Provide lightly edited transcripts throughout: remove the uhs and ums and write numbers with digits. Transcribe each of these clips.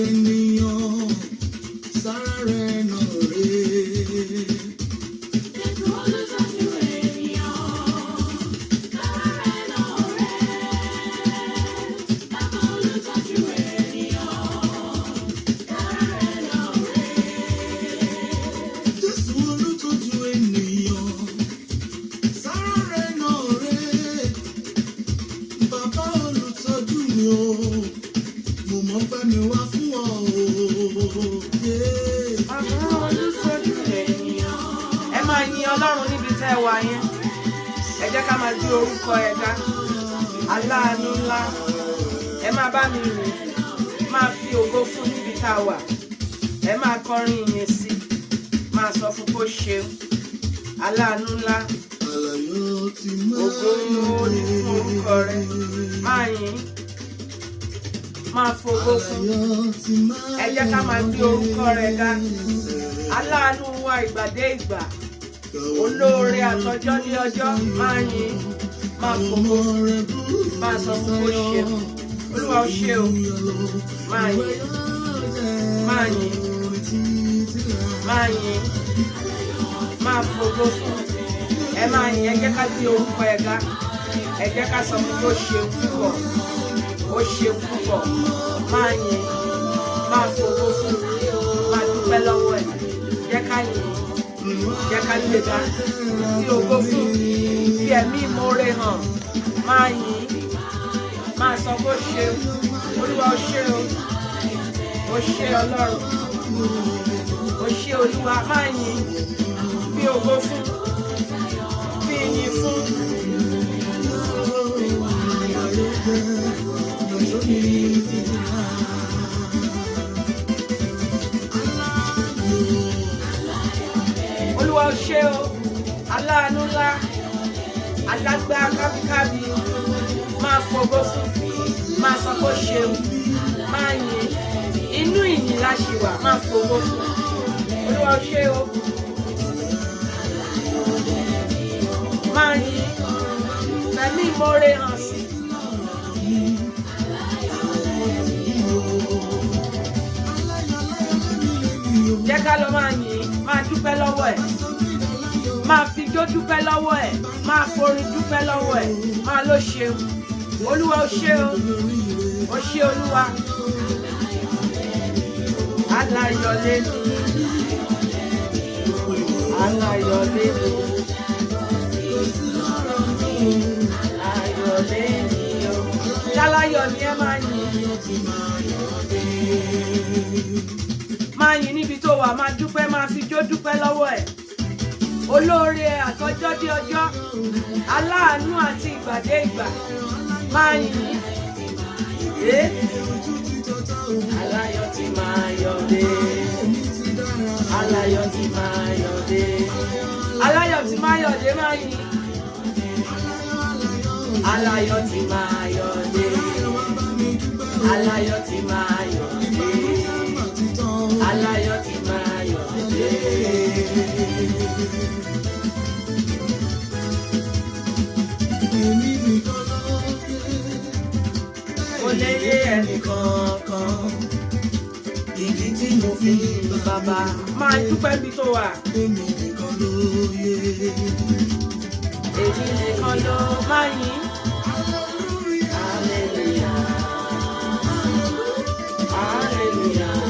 ènìyàn sára rẹ̀ náà rè. Ọlọ́run níbi tẹ́ wà yẹn, ẹ jẹ́ ká máa gbé orúkọ ẹ̀ ká. Aláàánú ńlá, ẹ máa bá mi rìn, máa fi ògo fún níbi tá a wà, ẹ máa kọrin ìyìn sí, máa sọ fún kó ṣeun. Aláàánú ńlá, ògo ni ó ní fún orúkọ rẹ, máa yìn, máa fògo fún. Ẹ jẹ́ ká máa gbé orúkọ rẹ ká. Aláàánú wa ìgbà dé ìgbà, olóore àtọjọ́ ní ọjọ́, máa yìn, máa fògo, máa sọ fún kó ṣeun. Olúwa ó ṣe o, máa yìn, máa yìn, máa yìn, máa fògo fún. Ẹ máa yìn, ẹ jẹ́ ká gbé orúkọ ẹ̀ ga, ẹ jẹ́ ká sọ fún kó ṣeun púpọ̀, ó ṣeun púpọ̀. Máa yìn, máa fògo fún, máa dúpẹ́ lọ́wọ́ ẹ̀, jẹ́ ká yìn, jẹ́ ká gbéga, fi ògo fún, fi ẹ̀mí ìmoore hàn. Máa yìn, máa sọ bó ṣe. Olúwa ó ṣe o, ó ṣe Ọlọ́run, ó ṣe Olúwa. Máa yìn, fi ògo fún, fi ìyìn fún. Olúwa ó ṣe o, aláàánú ńlá, alágbá kábíkábí, máa fògo fún, máa sọ bó ṣeun, máa yìn, inú ìyìn la ṣì wà, máa fògo fún. Olúwa ó ṣe o, máa yìn, fẹ̀mí ìmoore hàn sí. Jẹ́ ká lọ máa yìn, máa dúpẹ́ lọ́wọ́ ẹ̀, máa fi ijó dúpẹ́ lọ́wọ́ ẹ̀, máa forin dúpẹ́ lọ́wọ́ ẹ̀, máa ló ṣeun. Olúwa ó ṣe o, ó ṣe Olúwa. Aláyọ̀lé ni, aláyọ̀lé ni, aláyọ̀lé ni o. Ṣáláyọ̀ ni ẹ máa yìn, máa yìn níbi tó wà, máa dúpẹ́, máa fi ijó dúpẹ́ lọ́wọ́ ẹ̀. Olóore àtọjọ́ dé ọjọ́, aláàánú àti ìgbà dé ìgbà, máa yìn. Aláyọ̀ tí máa yọ̀ dé, aláyọ̀ tí máa yọ̀ dé, aláyọ̀ tí máa yọ̀ dé, máa yìn. Aláyọ̀ tí máa yọ̀ dé, aláyọ̀ tí máa yọ̀ dé, aláyọ̀ tí máa yọ̀ dé. Kò lè yé ẹnìkankan ìdí tí mo fi ń bàbá. Máa dúpẹ́ bí tó wà. Èmi nìkan ló yé. Èmi nìkan ló máa yìn. Hallelujah. Hallelujah.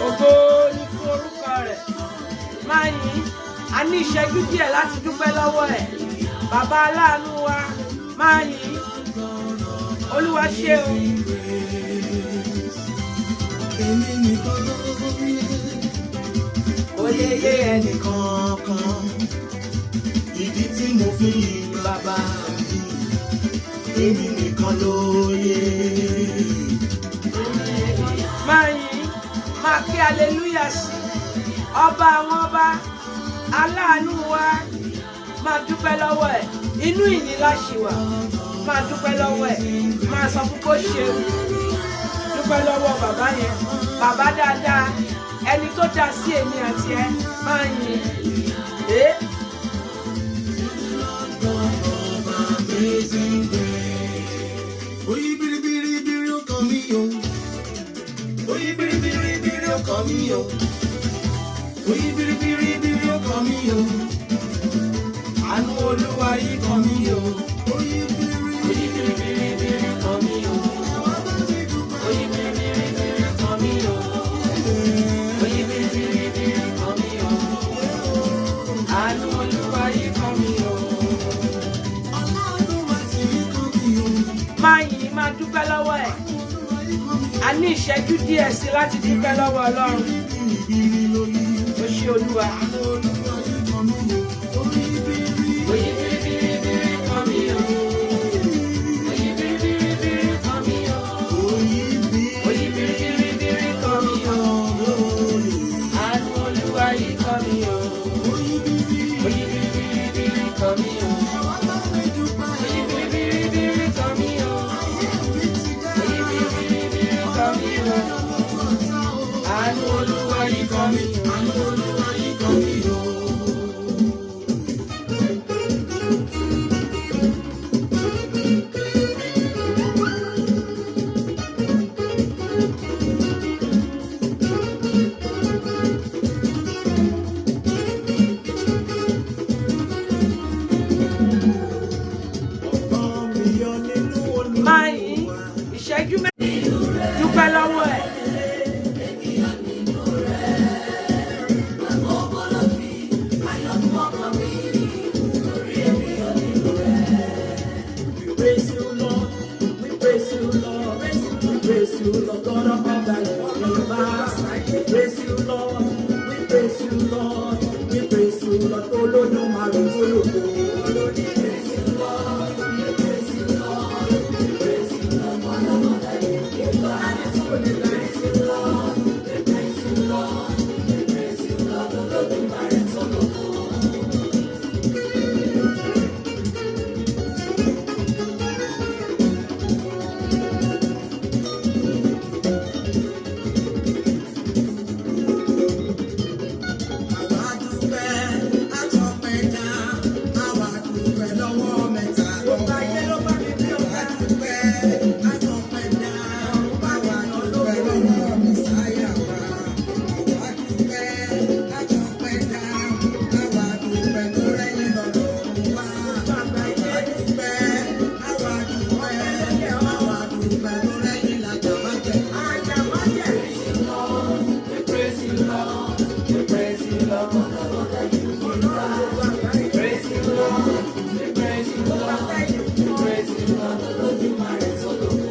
Ògo ni fún orúkọ rẹ̀. Máa yìn. A ní ìṣẹ́jú díẹ̀ láti dúpẹ́ lọ́wọ́ ẹ̀. Bàbá aláàánú wa, máa yìn. Olúwa ṣe o. Kò lè yé ẹnìkankan ìdí tí mo fi yìn bàbá. Èmi nìkan ló yé. Máa yìn, máa kí hallelujah sí ọba àwọn ọba, aláàánú wa. Máa dúpẹ́ lọ́wọ́ ẹ̀, inú ìyìn la ṣì wà. Máa dúpẹ́ lọ́wọ́ ẹ̀, máa sọ fún kó ṣeun. Dúpẹ́ lọ́wọ́ bàbá yẹn, bàbá dáadáa, ẹni tó dá sí èmi àti ẹ. Máa yìn. Amazing grace. Oyi biribiri ó kàn mí o. Oyi biribiri ó kàn mí o. Oyi biribiri ó kàn mí o. Àánú Olúwa yìí kàn mí o. Oyi biribiri ó kàn mí o. Oyi biribiri ó kàn mí o. Oyi biribiri ó kàn mí o. Àánú Olúwa yìí kàn mí o. Máa yìn, máa dúpẹ́ lọ́wọ́ ẹ̀. A ní ìṣẹ́jú díẹ̀ sí láti dúpẹ́ lọ́wọ́ Ọlọ́run. Ó ṣé Olúwa. Oyi biribiri kàn mí o. Oyi biribiri kàn mí o. Oyi biribiri kàn mí o. Àánú Olúwa yìí kàn mí o. Oyi biribiri kàn mí o. Oyi biribiri kàn mí o. Oyi biribiri kàn mí o. Àánú Olúwa yìí kàn mí o. Àánú Olúwa yìí kàn mí o. Máa yìn, ìṣẹ́jú mẹ́rin dúpẹ́ lọ́wọ́ ẹ̀. Praise you, Lord. We praise you, Lord. We praise you, Lord. God of all the universe. We praise you, Lord. We praise you, Lord. We praise you, Lord. Olódùmarè tó lògo. We praise you, Lord. We praise you, Lord. We praise you, Lord. God of all the universe. We praise you, Lord. We praise you, Lord. We praise you, Lord. Olódùmarè tó lògo.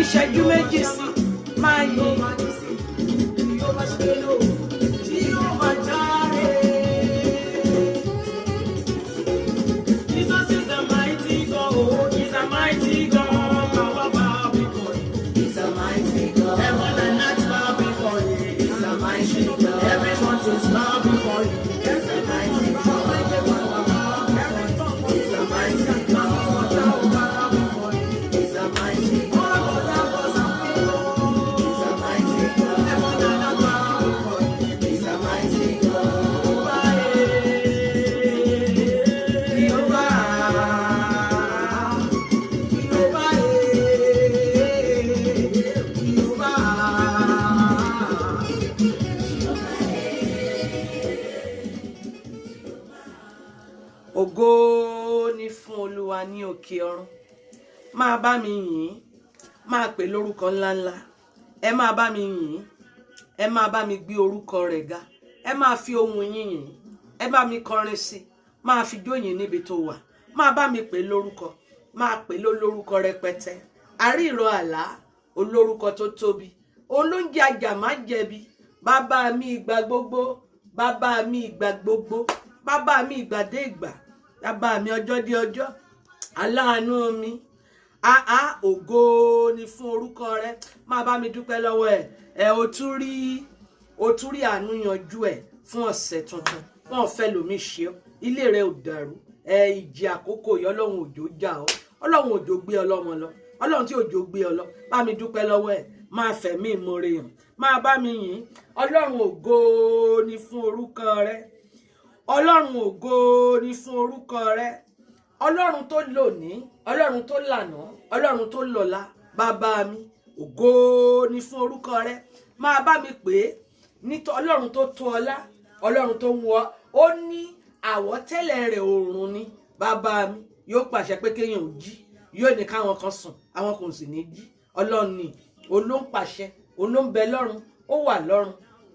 Ìṣẹ́jú méjì sí máa yìn. Jesus is the mighty God. He's a mighty God. Power bow before him. He's a mighty God. Heaven and earth bow before him. He's a mighty God. Every mountain bow before him. He's a mighty God. He's a mighty God. He's a mighty God. Ògo ni fún Olúwa ní òkè ọ̀run máa bá mi yìn, máa pè lórúkọ ńláńlá, ẹ máa bá mi yìn, ẹ máa bá mi gbé orúkọ rẹ̀ ga, ẹ máa fi ohùn yín yìn, ẹ bá mi kọrin sí, máa fi jóyìn níbi tó wà, máa bá mi pè lórúkọ, máa pè lórúkọ rẹpẹtẹ, àríìrọ àlá, olórúkọ tó tóbi, olóúnjẹ ajá má jẹ̀bi, bàbá mi ìgbà gbogbo, bàbá mi ìgbà gbogbo, bàbá mi ìgbà dé ìgbà, bàbá mi ọjọ́ dé ọjọ́, aláàánú mi, ògo ni fún orúkọ rẹ. Máa bá mi dúpẹ́ lọ́wọ́ ẹ o tún rí àánú yanjú ẹ fún ọ̀sẹ̀ tuntun. Wọn fẹ́ lómi ṣe ọ́, ilé rẹ ò dàrú, ìjì àkókò yìí Ọlọ́run òjò jà ọ́, Ọlọ́run òjò gbé ọlọ́mọ lọ, Ọlọ́run tí òjò gbé ọ lọ, bá mi dúpẹ́ lọ́wọ́ ẹ, máa fẹ̀mí ìmoore hàn, máa bá mi yìn. Ọlọ́run ògo ni fún orúkọ rẹ, Ọlọ́run ògo ni fún orúkọ rẹ, Ọlọ́run tó lónìí, Ọlọ́run tó lànà, Ọlọ́run tó lọ́la, bàbá mi ògo ni fún orúkọ rẹ. Máa bá mi pè é ní Ọlọ́run tó tó ọlá, Ọlọ́run tó ń wọ, ó ní àwọ̀tẹ́lẹ̀ rẹ̀ oòrùn ni, bàbá mi yóò pàṣẹ pé kéèyàn ò jí, yóò ní káwọn kan sùn, àwọn kò sì ní jí. Ọlọ́run ni olóńpàṣẹ, olóńbẹ lọ́run, ó wà lọ́run,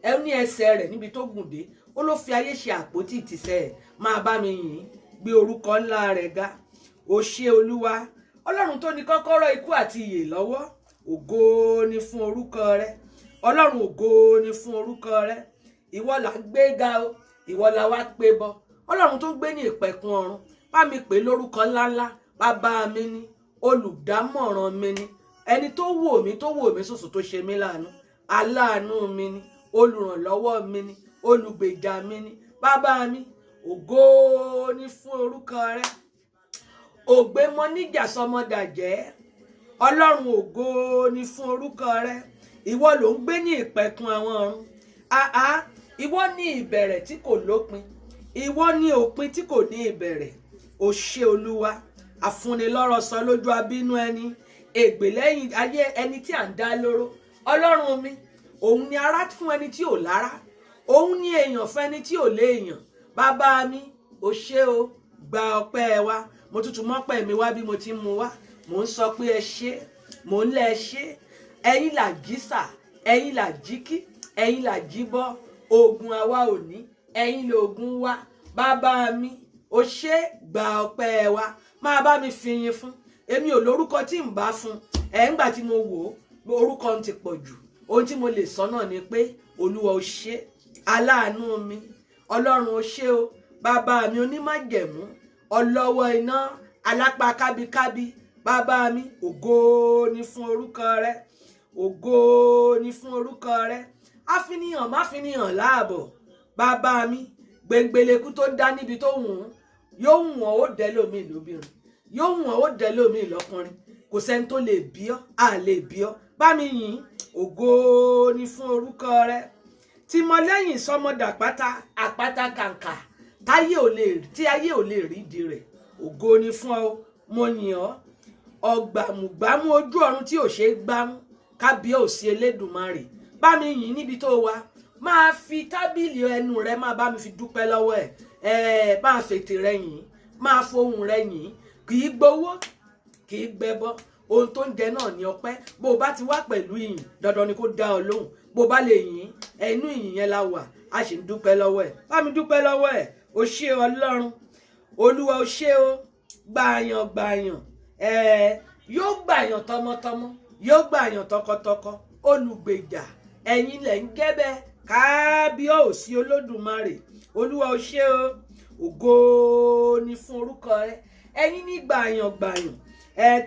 ẹ ní ẹsẹ̀ rẹ̀ níbi tó gùn dé, ó ló fi ayé ṣe àpótí ìtìsẹ̀ ẹ̀. Máa bá mi yìn, gbé orúkọ ńlá rẹ̀ ga. Ó ṣé Olúwa, Ọlọ́run tó ní kọ́kọ́rọ́ ikú àti ìyè lọ́wọ́, ògo ni fún orúkọ rẹ, Ọlọ́run ògo ni fún orúkọ rẹ. Ìwọ là ń gbé ga o, ìwọ la wá pé bọ, Ọlọ́run tó gbé ní ìpẹ̀kun ọ̀run, bá mi pè lórúkọ ńláńlá, bàbá mi ni, olùdámọ̀ràn mi ni, ẹni tó wò mí sùsù tó ṣe mí láàánú, aláàánú mi ni, olùrànlọ́wọ́ mi ni, olùgbèjà mi ni, bàbá mi ògo ni fún orúkọ rẹ. Ògbé mọ níjà sọmọdàjẹ́, Ọlọ́run ògo ni fún orúkọ rẹ. Ìwọ ló ń gbé ní ìpẹ̀kun àwọn ọ̀run, ìwọ ní ìbẹ̀rẹ̀ tí kò lópin, ìwọ ní òpin tí kò ní ìbẹ̀rẹ̀. Ó ṣé Olúwa, àfúnilọ́rọ̀ sọ lójú abínú ẹni, ègbè lẹ́yìn ayé ẹni tí à ń dá lóró. Ọlọ́run mi, òun ni ará fún ẹni tí ò lára, òun ni èèyàn fún ẹni tí ò léèyàn. Bàbá mi, ó ṣé o, gba ọpẹ́ wa. Mo tútù mọ́pẹ́ mi wá bí mo ti mú wá, mò ń sọ pé ẹ ṣé, mò ń lẹ ṣé. Ẹ̀yin là jísà, ẹ̀yin là jíkí, ẹ̀yin là jíbọ́, ogun àwa ò ní, ẹ̀yin lògùn wa. Bàbá mi, ó ṣé, gba ọpẹ́ wa. Máa bá mi fìyìn fún, èmi ò lórúkọ tí ń bá fún, ńgbà tí mo wò ó, orúkọ ń ti pọ̀ jù. Ohun tí mo lè sọ náà ni pé Olúwa ó ṣé, aláàánú mi, Ọlọ́run ó ṣé o, bàbá mi onímájẹ̀mú, ọlọ́wọ́ iná, alápá kábíkábí. Bàbá mi, ògo ni fún orúkọ rẹ, ògo ni fún orúkọ rẹ. Àfinihàn má finihàn láàbọ̀, bàbá mi, gbẹngbẹlẹ́kú tó dá níbi tó wù ú, yóò wù ọ́ ó dẹ́ lómi lóbìnrin, yóò wù ọ́ ó dẹ́ lómi lọ́kùnrin, kò sẹ́ni tó lè bí ọ́, à lè bí ọ́. Bá mi yìn, ògo ni fún orúkọ rẹ. Tí mo lẹ́yìn sọmọdà àpáta kàǹkà, tí ayé ò lè rí di rẹ̀, ògo ni fún ọ. Mo yìn ọ́, ọgbàmùgbàmù ojú ọ̀run tí ò ṣe é gbámú, kábíyèsí Elédùmarè. Bá mi yìn níbi tó wà, máa fi tábìlì ẹnu rẹ máa bá mi fi dúpẹ́ lọ́wọ́ ẹ̀, máa fètè rẹ yìn, máa fohùn rẹ yìn, kì í gbowó, kì í gbẹbọ, ohun tó ń jẹ náà ní ọpẹ́. Bó o bá ti wá pẹ̀lú ìyìn, dandan ni kó dá ọ lóhùn. Bó o bá lè yìn, ẹnu ìyìn yẹn la wà, a sì ń dúpẹ́ lọ́wọ́ ẹ̀. Bá mi dúpẹ́ lọ́wọ́ ẹ̀. Ó ṣé Ọlọ́run, Olúwa ó ṣé o, gbàyàn, yóò gbàyàn tọmọtọmọ, yóò gbàyàn tọkọtọkọ, olùgbèjà, ẹ̀yin lẹ̀ ń gẹ́bẹ̀, kábíyèsí Olódùmarè. Olúwa ó ṣé o, ògo ni fún orúkọ rẹ. Ẹ̀yin ní gbàyàn,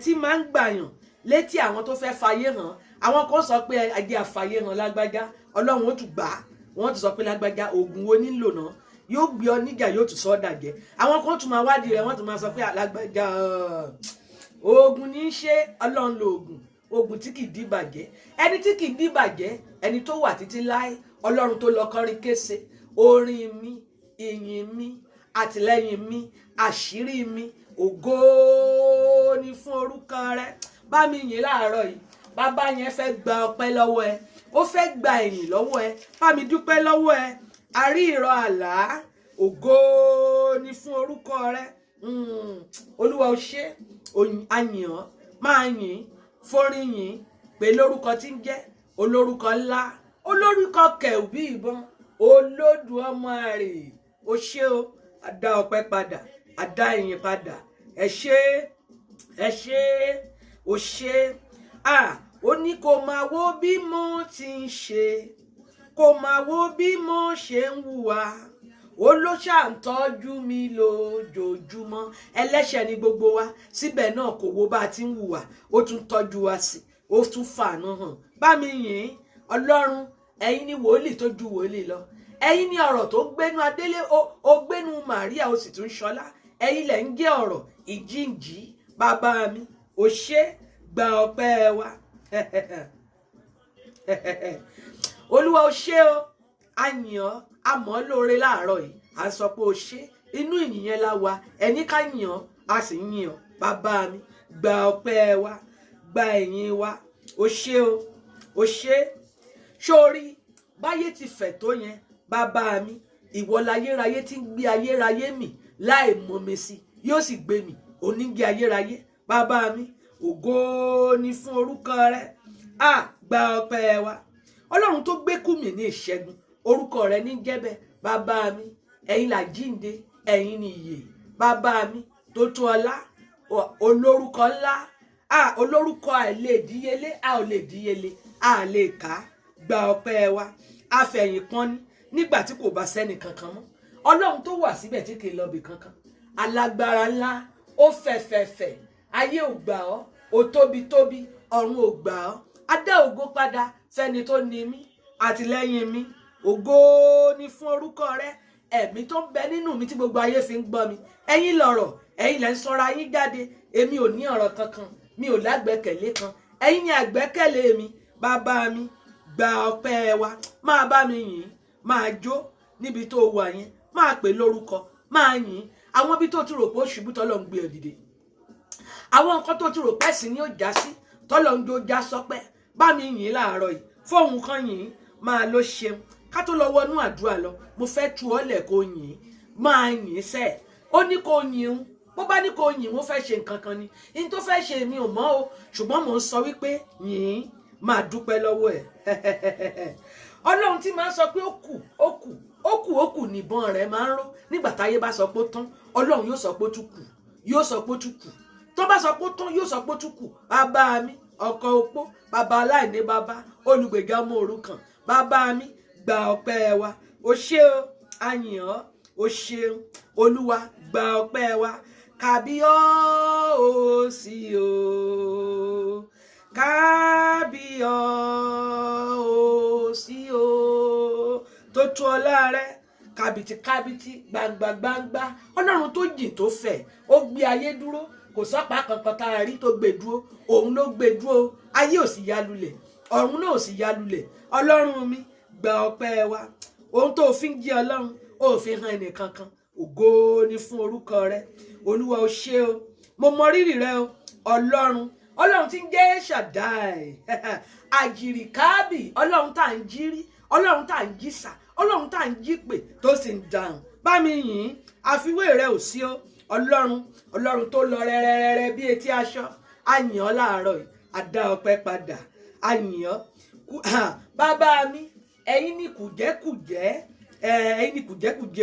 tí máa ń gbàyàn létí àwọn tó fẹ́ fayé hàn. Àwọn kan sọ pé ajé àfayé hàn lágbájá, Ọlọ́run ó tún gbà á, wọ́n ti sọ pé lágbájá oògùn wo nílò náà, yóò gbé ọ níjà, yóò tún sọ ọ́ dàjẹ́. Àwọn kan tún máa wádìí rẹ̀, wọ́n tún máa sọ pé lágbájá oògùn ní í ṣe, Ọlọ́run lo oògùn tí kì í díbàjẹ́. Ẹni tí kì í díbàjẹ́, ẹni tó wà títí láé, Ọlọ́run tó lọ kọrin kése, orin mi, ìyìn mi, àtìlẹ́yìn mi, àṣírí mi, ògo ni fún orúkọ rẹ. Bá mi yìn láàárọ̀ yìí, bàbá yẹn fẹ́ gba ọpẹ́ lọ́wọ́ ẹ, ó fẹ́ gba ìyìn lọ́wọ́ ẹ. Bá mi dúpẹ́ lọ́wọ́ ẹ. Àrí ìrọ̀ àlá, ògo ni fún orúkọ rẹ. Olúwa ó ṣé, àyàn, máa yìn forin yìn pé lórúkọ tí ń jẹ́ olórúkọ ńlá olórúkọ kẹ̀ù bí ìbọn Olódùmarè. O ṣé o, a dá ọpẹ́ padà, a dá ìyìn padà. Ẹ ṣé, ẹ ṣé, o ṣé. Ó ní kó máa wo bí mo ti ń ṣe, kó máa wo bí mo ṣe ń hùwà. Ó ló ṣàǹtọ́jú mi lójoojúmọ́. Ẹlẹ́ṣẹ̀ ni gbogbo wa, síbẹ̀ náà kò wo bá a ti ń hùwà, ó tún tọ́jú wa sí, ó tún fàánú hàn. Bá mi yìn Ọlọ́run, ẹ̀yin ni wòlíì tó ju wòlíì lọ. Ẹ̀yin ni ọ̀rọ̀ tó gbénu Adélé, ó gbénu Màríà, ó sì tún ṣọlá. Ẹ̀yin lẹ̀ ń jẹ́ ọ̀rọ̀ ìjíǹjí. Bàbá mi, o ṣé, gba ọpẹ́ wa. Olúwa o ṣé o, a yìn ọ́, a mọ̀ ọ́ lóore láàárọ̀ yìí. À ń sọ pé o ṣé, inú ìyìn yẹn la wà. Ẹni ká yìn ọ́, a sì ń yìn ọ́. Bàbá mi, gba ọpẹ́ wa, gba ẹ̀yìn wa. O ṣé o, o ṣé. Sórí báyé ti fẹ̀ tó yẹn, bàbá mi, ìwọ láyéráyé tí ń gbé ayérayé mì láì mọ̀mí sí, yóò sì gbé mi onígi ayérayé. Bàbá mi, ògo ni fún orúkọ rẹ. Gba ọpẹ́ wa. Ọlọ́run tó gbé kú mi ní ìṣẹ́gun, orúkọ rẹ ní jẹ́bẹ̀. Bàbá mi, ẹ̀yin là jíǹde, ẹ̀yin ni ìyè. Bàbá mi, tó tó ọlá, olórúkọ ńlá, olórúkọ àìlè díyelé, a ò lè díyelé, a lè kà. Gba ọpẹ́ wa. Afẹ̀yìn pọ́n ní nígbà tí kò bá sẹ́ni kankan mọ́. Ọlọ́run tó wà síbẹ̀ tí kì í lọ bì kankan. Alágbára ńlá, ó fẹ̀fẹ̀fẹ̀, ayé ò gbà ọ́, ó tóbi ọ̀run ò gbà ọ́. A dá ògo padà fẹ́ni tó ní mí, àtìlẹ́yìn mi. Ògo ni fún orúkọ rẹ. Ẹ̀mí tó ń bẹ nínú mi tí gbogbo ayé fi ń gbọ́ mi. Ẹ̀yin lọ̀rọ̀, ẹ̀yin lẹ ń sọra yín jáde. Èmi ò ní ọ̀rọ̀ kankan, mi ò lágbẹ́kẹ̀lé kan. Ẹ̀yin ni àgbẹ́kẹ̀lé mi. Bàbá mi, gba ọpẹ́ wa. Máa bá mi yìn, máa jó níbi tó wà yẹn, máa pè lórúkọ, máa yìn. Àwọn bí tó ti rò pé ó ṣubú tọ́lọ́ ń gbé ọ dìde. Àwọn nǹkan tó ti rò pé sí ni ó já sí, tọ́lọ́ ń jó já sọpẹ́. Bá mi yìn láàárọ̀ yìí, fóun kan yìn, máa ló ṣeun. Ká tó lọ wọnú àdúrà lọ, mo fẹ́ tu ọ́ lẹ̀ kó yìn, máa yìn sẹ́ẹ̀. Ó ní kó yìn, bó bá ní kó yìn, mo fẹ́ ṣe nǹkan kan ni. In tó fẹ́ ṣe mi ò mọ̀ o, ṣùgbọ́n mò ń sọ wípé yìn, máa dúpẹ́ lọ́wọ́ ẹ̀. Ọlọ́run tí máa ń sọ pé ó kù nìbọn rẹ̀ máa ń ró. Nígbà táyé bá sọ pé ó tán, Ọlọ́run yóò sọ pé ó tún kù, yóò sọ pé ó tún kù. Tó bá sọ pé ó tán, yóò sọ pé ó tún kù. Bàbá mi, ọkọ opó, bàbá aláìní bàbá, olùgbèjà ọmọ òrukàn. Bàbá mi, gba ọpẹ́ wa. O ṣé o, a yìn ọ́, o ṣeun. Olúwa, gba ọpẹ́ wa. Kábíyèsí o, kábíyèsí o, tó tú ọlá rẹ, kábìtì gbangba. Ọlọ́run tó jìn tó fẹ̀, ó gbé ayé dúró. Kò sọ́pàá kankan tá a rí tó gbé dúró, òun ló gbé dúró. Ayé ò sì ya lulẹ̀, ọ̀run náà ò sì ya lulẹ̀. Ọlọ́run mi, gba ọpẹ́ wa. Ohun tó fi ń jí Ọlọ́run, ó fi hàn ẹnì kankan. Ògo ni fún orúkọ rẹ. Olúwa o ṣé o, mo mọ rírì rẹ o. Ọlọ́run tí ń jẹ́ Ṣàdáì, àjìrìkábì, Ọlọ́run tá à ń jírí, Ọlọ́run tá à ń jísà, Ọlọ́run tá à ń jípè tó sì ń dáhùn. Bá mi yìn, àfiwé rẹ ò sí o. Ọlọ́run tó lọ rẹ́rẹ́rẹ́rẹ́ bí etí aṣọ. A yìn ọ́ láàárọ̀ yìí, a dá ọpẹ́ padà, a yìn ọ́. Bàbá mi, ẹ̀yin ni kùjẹ́kùjẹ́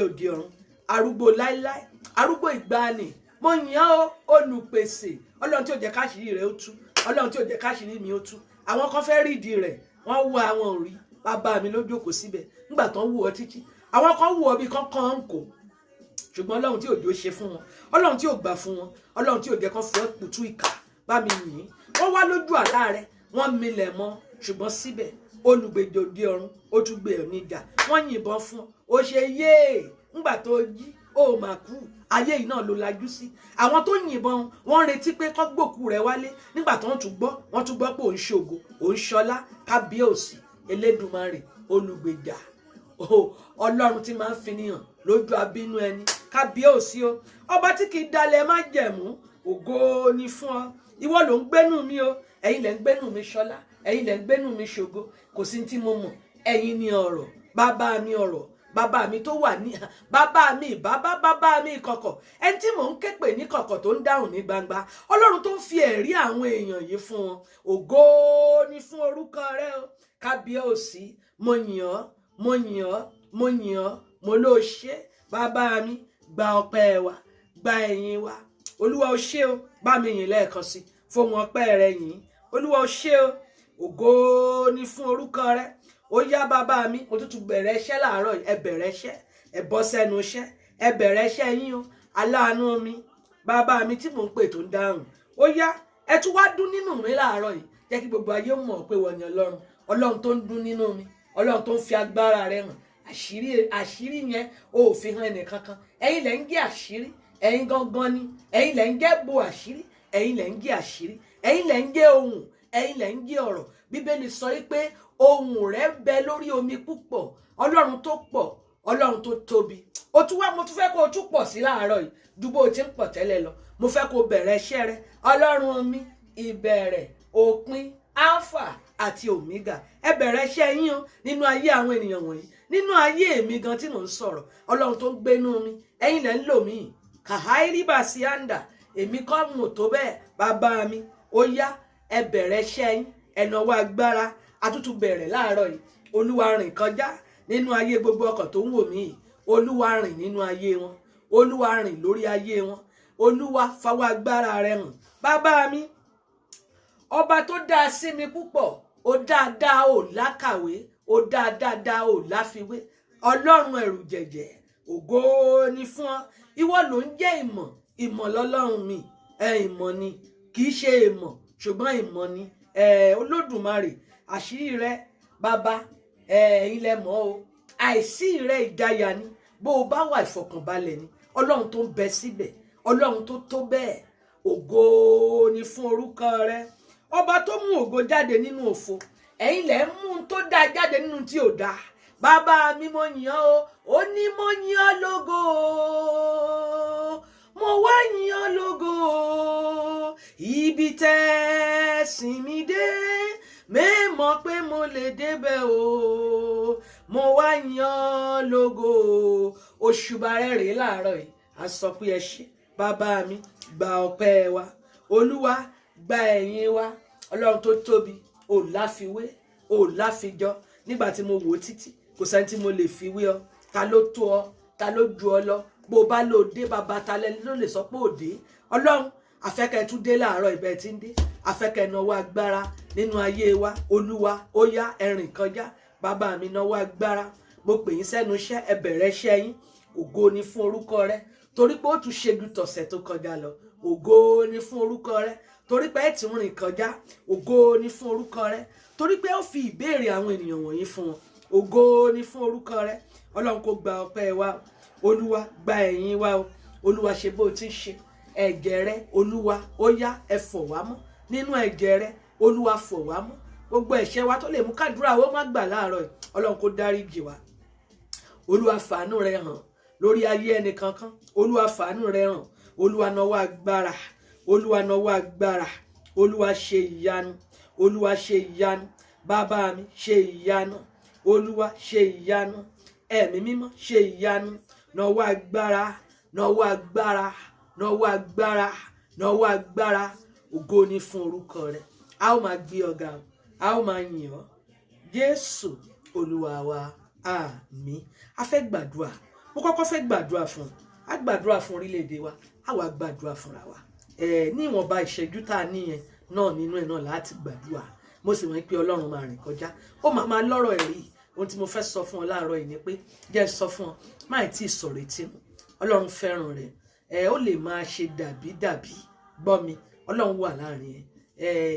òde ọ̀run, arúgbó láíláí, arúgbó ìgbàanì. Mo yìn ọ́ olùpèsè. Ọlọ́run tí ò jẹ́ káṣírí rẹ̀ ó tú, Ọlọ́run tí ò jẹ́ káṣírí mi ó tú. Àwọn kan fẹ́ rí ìdí rẹ̀, wọ́n wá àwọn ò rí. Bàbá mi ló jókòó síbẹ̀ nígbà tó ń wù ọ́ títí. Àwọn kan wù ọ́ bí kankan ń kò, ṣùgbọ́n Ọlọ́run tí ò jẹ́ ó ṣe fún wọn, Ọlọ́run tí ò gbà fún wọn, Ọlọ́run tí ò jẹ́ kán fọ́ pùtú ìkà. Bá mi yìn. Wọ́n wá lójú àlá rẹ̀, wọ́n milẹ̀ mọ́, ṣùgbọ́n síbẹ̀ olùgbèjà òde ọ̀run ó tún gbé ọ níjà. Wọ́n yìnbọn fún ọ, ó ṣe yéè. Ńgbà tó jí, ó mà kú. Ayé yìí náà ló lajú sí. Àwọn tó yìnbọn, wọ́n retí pé kán gbòkú rẹ̀ wálé. Nígbà tó wọ́n tún gbọ́ pé òun ṣògo, òun ṣọlá. Kábíyèsí Elédùmarè, olùgbèjà, Ọlọ́run tí máa ń finihàn lójú abínú ẹni. Kábíyèsí o, ọba tí kì í dalẹ̀ má jẹ̀mú. Ògo ni fún ọ. Ìwọ ló ń gbénú mi o, ẹ̀yin lẹ ń gbénú mi ṣọlá, ẹ̀yin lẹ ń gbénú mi ṣògo. Kò sí tí mo mọ̀, ẹ̀yin ni ọ̀rọ̀. Bàbá mi ọ̀rọ̀, bàbá mi tó wà ní bàbá mi bàbá mi ìkọ̀kọ̀ ẹni tí mò ń ké pè ní kọ̀kọ̀ tó ń dáhùn ní gbangba ọlọ́run tó ń fi ẹ̀rí àwọn èèyàn yìí fún wọn ògo ni fún orúkọ rẹ o kábíyèsí mo yìn ọ́ mo yìn ọ́ mo yìn ọ́ mo ló ṣe bàbá mi gba ọpẹ́ wa gba ẹ̀yìn wa olúwa o ṣé o bá mi yìn lẹ́ẹ̀kan sí fún ọpẹ́ rẹ yìn olúwa o ṣé o ògo ni fún orúkọ rẹ ó yá bàbá mi mo tún bẹ̀rẹ̀ iṣẹ́ láàárọ̀ ẹ bẹ̀rẹ̀ iṣẹ́ ẹ bọ́ sẹ́nu iṣẹ́ ẹ bẹ̀rẹ̀ iṣẹ́ yín o aláàánú mi bàbá mi tí mò ń pè tó ń dáhùn ó yá ẹ tún wá dún nínú mi láàárọ̀ yìí jẹ́ kí gbogbo ayé mọ̀ pé wọ́n ni ọlọ́run tó ń dún nínú mi ọlọ́run tó ń fi agbára rẹ̀ hàn àṣírí yẹn ò fi hàn ẹnìkankan ẹ̀yin lẹ́ ń gé àṣírí ẹ̀yin gangan ni ẹ̀yin lẹ́ ń gé bo àṣírí ẹ̀yin lẹ́ ń gé àṣírí ẹ̀yin lẹ́ ń gé ohùn ẹ̀yin lẹ́ ń gé ọ̀rọ̀ bíbélì sọ wípé ohùn rẹ̀ bẹ lórí omi púpọ̀ ọlọ́run tó pọ̀ ọlọ́run tó tóbi mo tún fẹ́ kó o tún pọ̀ sí láàárọ̀ yìí ju bó o ti ń pọ̀ tẹ́lẹ̀ lọ mo fẹ́ kó o bẹ̀rẹ̀ iṣẹ́ rẹ ọlọ́run mi ìbẹ̀rẹ̀ òpin alpha àti omega ẹ bẹ̀rẹ̀ iṣẹ́ yín o nínú ayé àwọn ènìyàn wọ̀nyí nínú ayé mi gan tí mò ń sọ̀rọ̀ ọlọ́run tó ń gbénú mi ẹ̀yin lẹ́ ń lò mí kàháírí bàṣíàndà èmi kọ́ mò tó bẹ́ẹ̀ bàbá mi ó yá ẹ bẹ̀rẹ̀ iṣẹ́ yín ẹ̀nàwó agbára àtútù bẹ̀rẹ̀ láàárọ̀ yìí olúwa rìn kọjá nínú ayé gbogbo ọkàn tó ń wò mí olúwa rìn nínú ayé wọn olúwa rìn lórí ayé wọn olúwa fawọ́ agbára rẹ̀ hàn bàbá mi ọba tó dáa sí mi púpọ̀ ó dáadáa ò lákàwé ó dáadáa ò láfiwé ọlọ́run ẹ̀rù jẹ̀jẹ̀ ògo ni fún ọ ìwọ ló ń jẹ́ ìmọ̀ lọ́lọ́run mi ìmọ̀ ni kì í ṣe ìmọ̀ ṣùgbọ́n ìmọ̀ ni olódùmarè àṣírí rẹ bàbá ẹ̀yin lẹ mọ̀ o àìsí rẹ ìdáyà ni bó o bá wà ìfọ̀kànbalẹ̀ ni ọlọ́run tó ń bẹ síbẹ̀ ọlọ́run tó tó bẹ́ẹ̀ ògo ni fún orúkọ rẹ ọba tó mú ògo jáde nínú òfo ẹ̀yin lẹ ń mú un tó dáa jáde nínú tí ò dáa bàbá mi mo yìn ọ́ o ó ní mo yìn ọ́ lógo mo wá yìn ọ́ lógo ibi tẹ́ sìn mí dé mẹ́mọ̀ pé mo lè débẹ̀ o mo wá yìn ọ́ lógo òṣùbà rẹ̀ rèé láàárọ̀ yìí a sọ pé ẹ ṣé bàbá mi gba ọpẹ́ wa olúwa gba ẹ̀yìn wa ọlọ́run tó tóbi ò láfiwé ò láfijọ́ nígbà tí mo wò ó títí kò sẹ́ni tí mo lè fi wé ọ ta ló tó ọ ta ló ju ọ lọ bó o bá lò dé bàbá ta lẹ́ni ló lè sọ pé ò dé ọlọ́run afẹ́kẹ́ tún dé láàárọ̀ ibẹ̀ tí ń dé afẹ́kẹ́ náwó agbára nínú ayé wa olúwa ó yá ẹ̀rìn kọjá bàbá mi náwó agbára mo pè yín sẹ́nu iṣẹ́ ẹ bẹ̀rẹ̀ iṣẹ́ yín ògo ni fún orúkọ rẹ torí pé ó tún ṣe ju tọ̀sẹ̀ tó kọjá lọ ògo ni fún orúkọ rẹ torí pé ẹ ti rìn kọjá ògo ni fún orúkọ rẹ torí pé ó fi ìbéèrè àwọn ènìyàn wọ̀nyí fún wọn ògo ni fún orúkọ rẹ ọlọ́run kó gba ọpẹ́ wa olúwa gba ẹ̀yìn wa o olúwa ṣe bó ti ń ṣe ẹ̀jẹ̀ rẹ olúwa ó yá ẹ fọ̀ wá mọ́ nínú ẹ̀jẹ̀ rẹ olúwa fọ̀ wá mọ́ gbogbo ẹ̀ṣẹ̀ wa tó lè mú kádùúrà ó má gbà láàárọ̀ yìí ọlọ́run kó dáríjì wá olúwa fàánú rẹ hàn lórí ayé ẹnì kankan olúwa fàánú rẹ hàn olúwa nawọ́ agbára olúwa nawọ́ agbára olúwa ṣe ìyanu olúwa ṣe ìyanu bàbá mi ṣe ìyanu olúwa ṣe ìyanu ẹ̀mí mímọ́ ṣe ìyanu nawọ́ agbára nawọ́ agbára nawọ́ agbára nawọ́ agbára ògo ni fún orúkọ rẹ a ó máa gbé ọ̀gá a ó máa yìn ọ́ jésù olúwa wa àmín a fẹ́ gbàdúrà mo kọ́kọ́ fẹ́ gbàdúrà fún a gbàdúrà fún orílẹ̀-èdè wa a wá gbàdúrà fúnra wa ní ìwọ̀nba ìṣẹ́jú tá a níyẹn náà nínú ẹ̀ náà láti gbàdúrà mo sì mọ̀ pé ọlọ́run máa rìn kọjá ó máa lọ́rọ̀ ẹ̀rí ohun tí mo fẹ́ sọ fún ọ láàárọ̀ yìí ni pé jẹ́ sọ fún ọ máì tí ì sọ̀rọ̀ etí mu ọlọ́run fẹ́ràn rẹ̀ ó lè máa ṣe dàbí gbọ́ mi ọlọ́run wà láàrin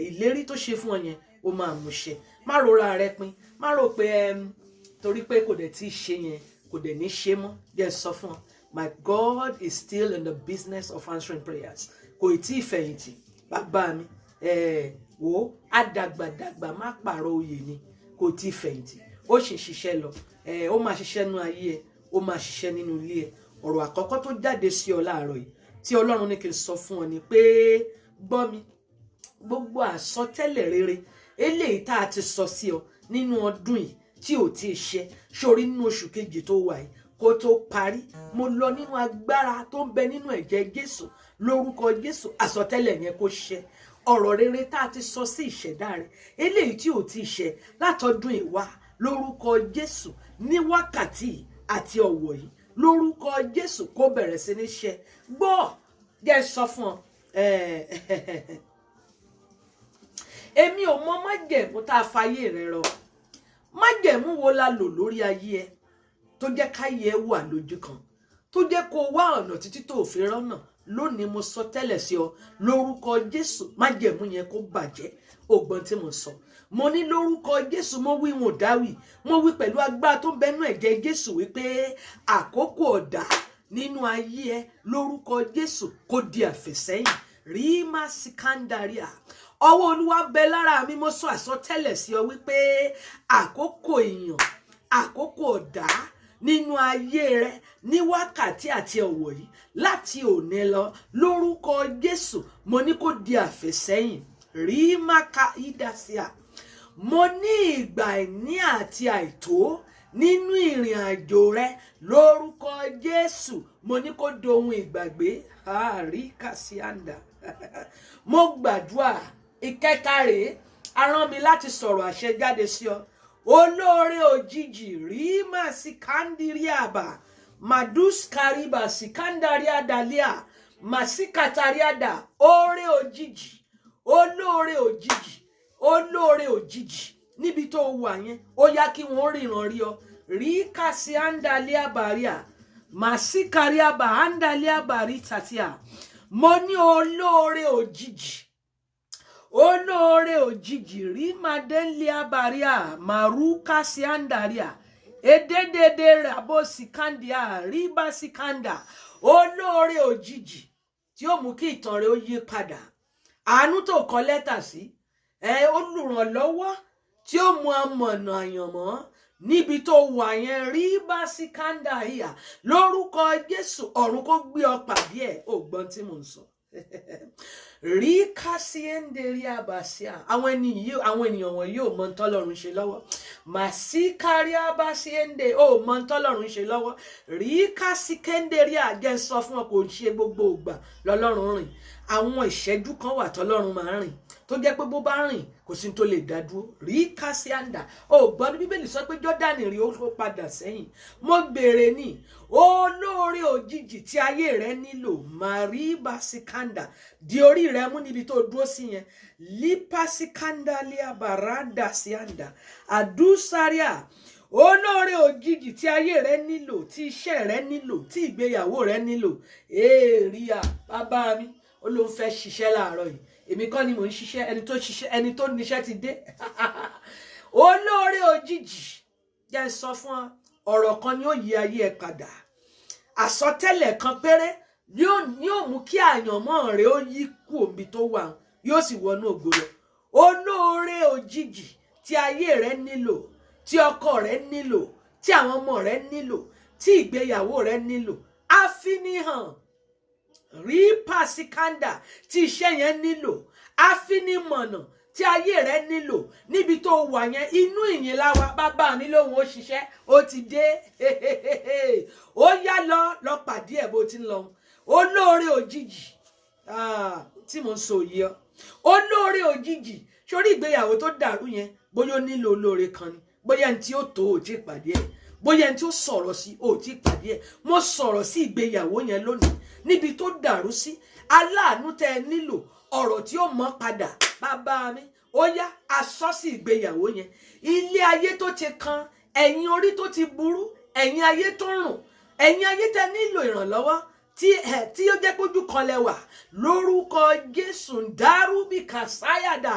ìlérí tó ṣe fún ọ yẹn ó máa mú ṣẹ má rora rẹ pin má rò pé torí pé kò dẹ̀ tí ì ṣe yẹn kò dẹ̀ ní ṣe mọ́ jẹ́ sọ fún ọ my God is still in the business of answering prayers kò tí ì fẹ̀yìntì bàbá mi wò ó àdàgbàdàgbà má pààrọ̀ oyè ni kò tí ì fẹ̀yìntì ó sì ṣiṣẹ́ lọ ó máa ṣiṣẹ́ nínú ayé ẹ ó máa ṣiṣẹ́ nínú ilé ẹ ọ̀rọ̀ àkọ́kọ́ tó jáde sí ọ láàárọ̀ yìí tí ọlọ́run ní kí n sọ fún ọ ni pé gbọ́ mi gbogbo àsọtẹ́lẹ̀ rere eléyìí tá a ti sọ sí ọ nínú ọdún yìí tí ò tí ì ṣe sórí nínú oṣù kejì tó wà yìí kó tó parí mo lọ nínú agbára tó ń bẹ nínú ẹ̀jẹ̀ Jésù lórúkọ Jésù àsọtẹ́lẹ̀ yẹn kó ṣẹ ọ̀rọ̀ rere tá a ti sọ sí ìṣẹ̀dá rẹ̀ eléyìí tí ò tí ì ṣẹ látọdún ìwá lórúkọ Jésù ní wákàtí àti ọ̀wọ̀ yìí lórúkọ Jésù kó bẹ̀rẹ̀ sí ní ṣẹ gbọ́ jẹ́ sọ fún ọ èmi ò mọ májẹ̀mú tá a fayé rẹ rọ májẹ̀mú wo la lò lórí ayé ẹ tó jẹ́ káyé ẹ wà lójú kan tó jẹ́ kó wá ọ̀nà títí tó fi rọ́nà lónìí mo sọ tẹ́lẹ̀ sí ọ lórúkọ Jésù májẹ̀mú yẹn kó bàjẹ́ ògbọ́n tí mo sọ mo ní lórúkọ Jésù mo wí wọn ò dáwì mo wí pẹ̀lú agbára tó ń bẹnu ẹ̀jẹ̀ Jésù wípé àkókò ọ̀dá nínú ayé ẹ lórúkọ Jésù kó di àfẹsẹ́yìn rí má sikandaria ọwọ́ Olúwa bẹ lára mi mo sọ àsọtẹ́lẹ̀ sí ọ wípé àkókò èèyàn àkókò ọ̀dá nínú ayé rẹ ní wákàtí àti ọ̀wọ̀ yìí láti òní lọ lórúkọ Jésù mo ní kó di àfẹsẹ́yìn rí má ka ìdásíà mo ní ìgbà ìní àti àìtó nínú ìrìn àjò rẹ lórúkọ Jésù mo ní kó dohun ìgbàgbé àríkàsíàndà mo gbàdúrà ìkẹta rèé a rán mi láti sọ̀rọ̀ àṣẹ jáde sí ọ olóore òjijì rí mà sikandiriaba madus kariba sikandaria dalia masikatariada oore òjijì olóore òjijì olóore òjijì níbi tó wà yẹn ó yá kí wọ́n ríran rí ọ rí kàsí andalia baria masikariaba andalia bari tatia mo ní olóore òjijì olóore òjijì rí madelia baria maruka siandaria ededede rabo sikandia riba sikanda olóore òjijì tí ó mú kí ìtàn rẹ̀ ó yí padà àánú tó kọ lẹ́tà sí olùrànlọ́wọ́ tí ó mú amọ̀nà àyànmọ́ níbi tó wà yẹn riba sikanda hìyà lórúkọ Jésù ọ̀run kó gbé ọ pàdé ẹ̀ ògbọ́n tí mò ń sọ rí kásíẹ́ndérí àbàṣíà àwọn ènìyàn wọn yóò mọ tọ́lọ́run ṣe lọ́wọ́ màsíkárí àbàṣíẹ́ndé ó mọ tọ́lọ́run ṣe lọ́wọ́ rí kásíkẹ́ndérí àjẹ́ sọ fún ọ kò ṣe gbogbo ìgbà lọ́lọ́run rìn àwọn ìṣẹ́jú kan wà tọ́lọ́run máa rìn tó jẹ́ pé bó bá rìn kò sí tó lè dá dúró rí kásíàndà ó gbọ́dọ̀ bíbélì sọ pé Jọ́dánì rí ó padà sẹ́yìn mo béèrè ní olóore òjijì tí ayé rẹ nílò mariba sikanda di orí rẹ mú níbi tó dúró sí yẹn lipa sikanda liabarada sianda adusaria olóore òjijì tí ayé rẹ nílò tí iṣẹ́ rẹ nílò tí ìgbéyàwó rẹ nílò ríà bàbá mi ó ló ń fẹ́ ṣiṣẹ́ láàárọ̀ yìí èmi kọ́ ni mò ń ṣiṣẹ́ ẹni tó níṣẹ́ ti dé olóore òjijì jẹ́ sọ fún ọ ọ̀rọ̀ kan ni ó yí ayé ẹ padà àsọtẹ́lẹ̀ kan péré yóò mú kí àyànmọ́ rẹ ó yí kú òbí tó wà yóò sì wọnú ògo lọ olóore òjijì tí ayé rẹ nílò tí ọkọ rẹ nílò tí àwọn ọmọ rẹ nílò tí ìgbéyàwó rẹ nílò àfinihàn rí pàṣíkàndà tí iṣẹ́ yẹn nílò àfinimọ̀nà tí ayé rẹ nílò níbi tó wà yẹn inú ìyìn láwa bàbá mi lòun ó ṣiṣẹ́ ó ti dé ó yá lọ pàdé ẹ̀ bó ti ń lọ olóore òjijì tí mo ń sọ yìí ọ olóore òjijì sórí ìgbéyàwó tó dàrú yẹn bóyá ó nílò olóore kan ni bóyá ẹni tí ó tó ò tí ì pàdé ẹ̀ bóyá ẹni tí ó sọ̀rọ̀ sí ò tí ì pàdé ẹ̀ mo sọ̀rọ̀ sí ìgbéyàwó yẹn lónìí níbi tó dàrú sí aláàánú tẹ́ ẹ nílò ọ̀rọ̀ tí ó mọ́ padà bàbá mi ó yá aṣọ sí ìgbéyàwó yẹn ilé ayé tó ti kan ẹ̀yin orí tó ti burú ẹ̀yin ayé tó rùn ẹ̀yin ayé tẹ́ nílò ìrànlọ́wọ́ tí ó jẹ́ pójú kan lẹ́wà lórúkọ Jésù dárúbì kàsáyàdà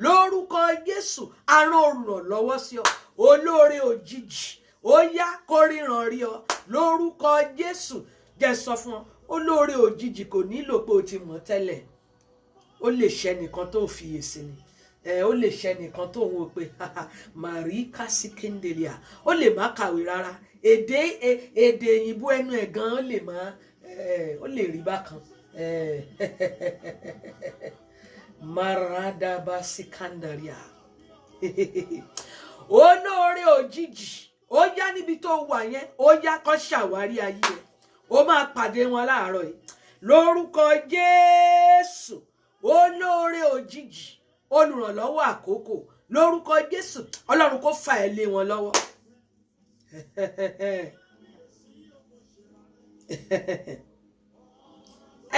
lórúkọ Jésù arán olùrànlọ́wọ́ sí ọ olóore òjijì ó yá kó ríran rí ọ lórúkọ Jésù jẹ́ sọ fún ọ olóore òjijì kò nílò pé o ti mọ̀ tẹ́lẹ̀ ó lè ṣe nìkan tó fiyèsí ni ó lè ṣe nìkan tó ń wo pé màrí kásíkéndélia ó lè má kàwé rárá èdè òyìnbó ẹnu ẹ̀ gan ó lè rí bákan maradaba sikandaria olóore òjijì ó yá níbi tó wà yẹn ó yá kó ṣàwárí ayé ẹ ó máa pàdé wọn láàárọ̀ yìí lórúkọ Jésù olóore òjijì olùrànlọ́wọ́ àkókò lórúkọ Jésù Ọlọ́run kó fà ẹ́ lé wọn lọ́wọ́.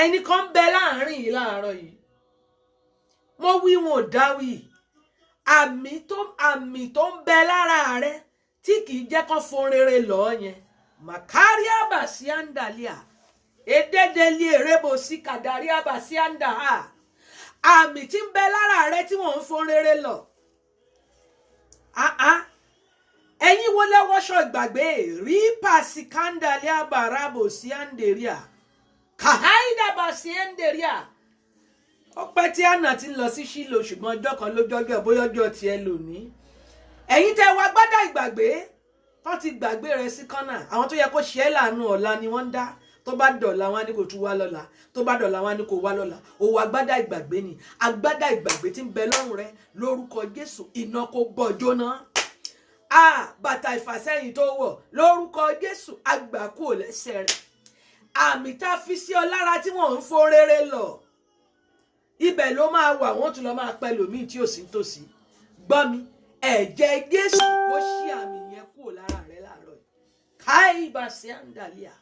ẹni kan bẹ láàrin yìí láàárọ̀ yìí mo wí wọn ò dáwì àmì tó ń bẹ lára rẹ tí kìí jẹ́ kán fún rere lọ yẹn màkáríà bàṣíàndàlíà edédélé erébò sí kàdáríà bàṣíàndà àmì tí ń bẹ lára rẹ tí wọ́n ń fún rere lọ. ẹ̀yin wo lẹ́wọ́ṣọ ìgbàgbé rí pàṣíkàndàlíà bàràbò sí àǹdèríà kàháìdà bàṣíàndèríà. ó pẹ́ tí àná ti ń lọ sí Ṣílò ṣùgbọ́n ọjọ́ kan ló jọ́jọ́ bóyá ọjọ́ tiẹ̀ lónìí. ẹ̀yin tẹ́ wá gbádà ìgbàgbé wọ́n ti gbàgbé rẹ̀ sí kọ́nà àwọn tó yẹ kó ṣe é láàánú ọ̀la ni wọ́n ń dá tó bá dọ̀la wọn á ní kò tún wá lọ́la tó bá dọ̀la wọn á ní kò wá lọ́la òwò agbádà ìgbàgbé ni agbádà ìgbàgbé tí ń bẹ lọ́rùn rẹ lórúkọ Jésù iná kó bọ́ jóná. bàtà ìfàsẹ́yìn tó wọ̀ lórúkọ Jésù àgbàkú ò lẹ́sẹ̀ rẹ̀ àmì tá a fi sí ọ lára tí wọ́n ń fo rere lọ ibẹ̀ ló máa wà wọ́n tún lọ máa pẹ́ lòmíì tí ò sí nítòsí gbọ́ mi ẹ̀jẹ̀ Jésù kó ṣí àmì yẹn kúrò lára rẹ láàárọ̀ yìí káì bá ṣe àǹdàlíà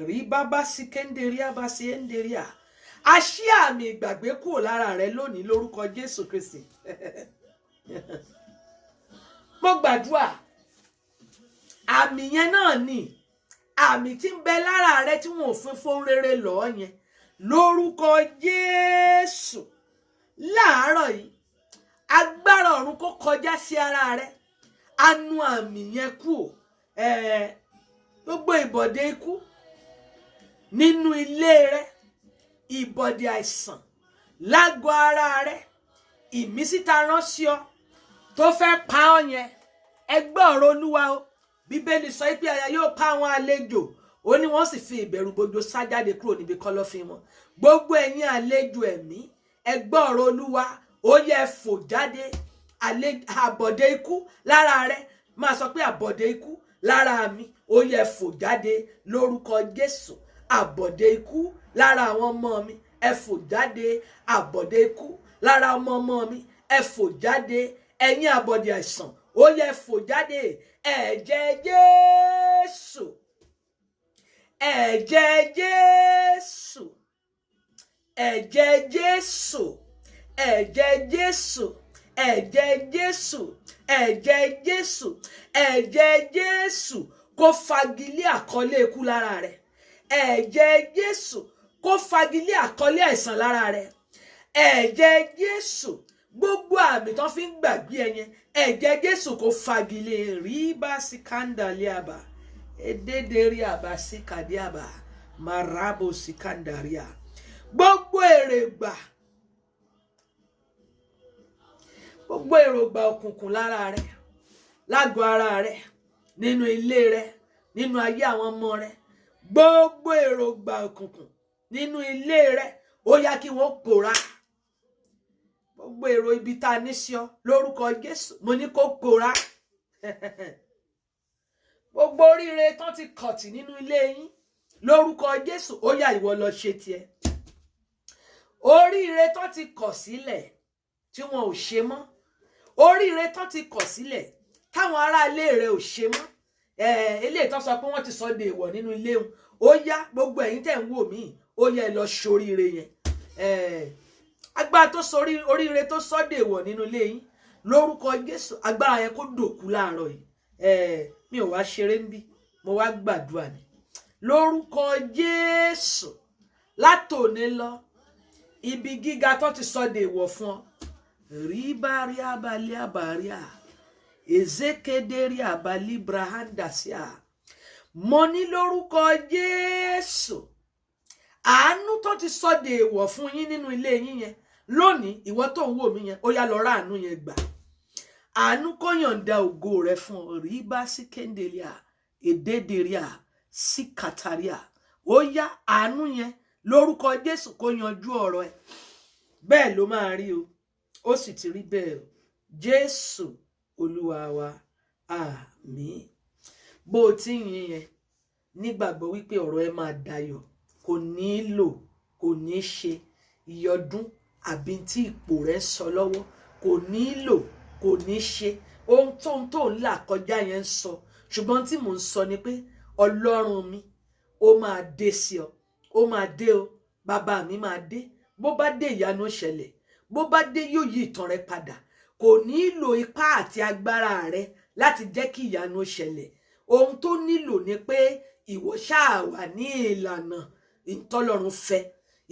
rí bábá sí kẹ́ńdéríà bá ṣe ẹ̀ńdéríà a ṣí àmì ìgbàgbé kúrò lára rẹ lónìí lórúkọ Jésù Kristi. mo gbàdúrà àmì yẹn náà ni àmì tí ń bẹ lára rẹ tí wọn ò fún fún rere lọ yẹn lórúkọ Jésù láàárọ̀ yìí agbára ọ̀run kó kọjá sí ara rẹ anu àmì yẹn kú gbogbo ìbọ̀dé ikú nínú ilé rẹ ìbọ̀dé àìsàn lágọ̀ ara rẹ ìmísíta ránṣẹ́ ọ tó fẹ́ pa ọ́ yẹn ẹgbẹ́ ọ̀rọ̀ Olúwa o Bíbélì sọ pé aya yóò pa àwọn àlejò ó ní wọ́n sì fi ìbẹ̀rù bojo sá jáde kúrò níbi kọ́lọ́fín wọn gbogbo ẹ̀yin àlejò ẹ̀mí ẹgbẹ́ ọ̀rọ̀ Olúwa ó yẹ fò jáde àbọ̀dé ikú lára rẹ máa sọ pé àbọ̀dé ikú lára mi ó yẹ fò jáde lórúkọ Jésù àbọ̀dé ikú lára àwọn ọmọ mi ẹ fò jáde àbọ̀dé ikú lára ọmọ mi ẹ fò jáde ẹ̀yin àbọ̀dé àìsàn ó yẹ fò jáde ẹ̀jẹ̀ Jésù ẹ̀jẹ̀ Jésù ẹ̀jẹ̀ Jésù ẹ̀jẹ̀ Jésù ẹ̀jẹ̀ Jésù ẹ̀jẹ̀ Jésù ẹ̀jẹ̀ Jésù kó fagilé àkọlé ikú lára rẹ ẹ̀jẹ̀ Jésù kó fagilé àkọlé àìsàn lára rẹ ẹ̀jẹ̀ Jésù gbogbo àmì tán fi ń gbàgbé ẹyẹn ẹ̀jẹ̀ Jésù kó fagilé rí bá sí kàndàlíàbà edédéríàbà sí kàdíàbà marabo sí kàndàríà gbogbo èròǹgbà òkùnkùn lára rẹ lágọ̀ọ́ ara rẹ nínú ilé rẹ nínú ayé àwọn ọmọ rẹ gbogbo èròǹgbà òkùnkùn nínú ilé rẹ ó yá kí wọ́n pòórá gbogbo èrò ibi tá a ní sí ọ lórúkọ Jésù mo ní kó pòórá gbogbo oríire tán ti kọ̀tì nínú ilé yín lórúkọ Jésù ó yá ìwọ lọ ṣe tiẹ̀ oríire tán ti kọ̀ sílẹ̀ tí wọn ò ṣe mọ́ oríire tán ti kọ̀ sílẹ̀ táwọn ará ilé rẹ ò ṣe mọ́ eléyìí tán sọ pé wọ́n ti sọ de èèwọ̀ nínú ilé wọn ó yá gbogbo ẹ̀yin tẹ́ ń wò mí ó yá lọ ṣoríire yẹn agbára tó sọ oríire tó sọ de èèwọ̀ nínú ilé yín lórúkọ Jésù agbára yẹn kó dòkú láàárọ̀ yìí mi ò wá ṣeré ń bí mo wá gbàdúrà ni lórúkọ Jésù látòní lọ ibi gíga tó ti sọ de èèwọ̀ fún ọ rí bárí abalẹ̀ àbáríà ezekederi abali brahandasia mo ní lórúkọ Jésù àánú tó ti sọ de èèwọ̀ fún yín nínú ilé yín yẹn lónìí ìwọ tó ń wò mí yẹn ó yá lọ ra àánú yẹn gbà àánú kó yọ̀ǹda ògo rẹ fún ọ rí bá sí kendelia edederia sí kataria ó yá àánú yẹn lórúkọ Jésù kó yanjú ọ̀rọ̀ ẹ bẹ́ẹ̀ ló máa rí o ó sì ti rí bẹ́ẹ̀ o Jésù Olúwa wa. Àmín. Bó o ti yìn yẹn nígbàgbọ́ wípé ọ̀rọ̀ ẹ máa dayọ̀, kò nílò, kò ní ṣe ìyọdún àbí tí ipò rẹ ń sọ lọ́wọ́, kò nílò, kò ní ṣe ohun tó ń là kọjá yẹn ń sọ. Ṣùgbọ́n tí mò ń sọ ni pé Ọlọ́run mi ó máa dé sí ọ, ó máa dé o, bàbá mi máa dé. Bó bá dé ìyanu ṣẹlẹ̀, bó bá dé yóò yí ìtàn rẹ padà. Kò nílò ipá àti agbára rẹ láti jẹ́ kí ìyanu ṣẹlẹ̀. Ohun tó nílò ni pé ìwọ ṣáà wà ní ìlànà ìtọ́lọ́run fẹ́,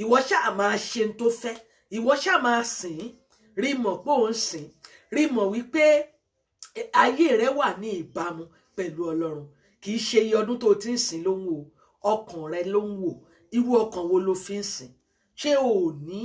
ìwọ ṣáà máa ṣe tó fẹ́, ìwọ ṣáà máa sìn, rí mọ̀ pé ò ń sìn, rí mọ̀ wípé ayé rẹ wà ní ìbámu pẹ̀lú Ọlọ́run. Kì í ṣe iye ọdún tó ti ń sìn ló ń wò, ọkàn rẹ ló ń wò. Irú ọkàn wo ló fi ń sìn? Ṣé ò ní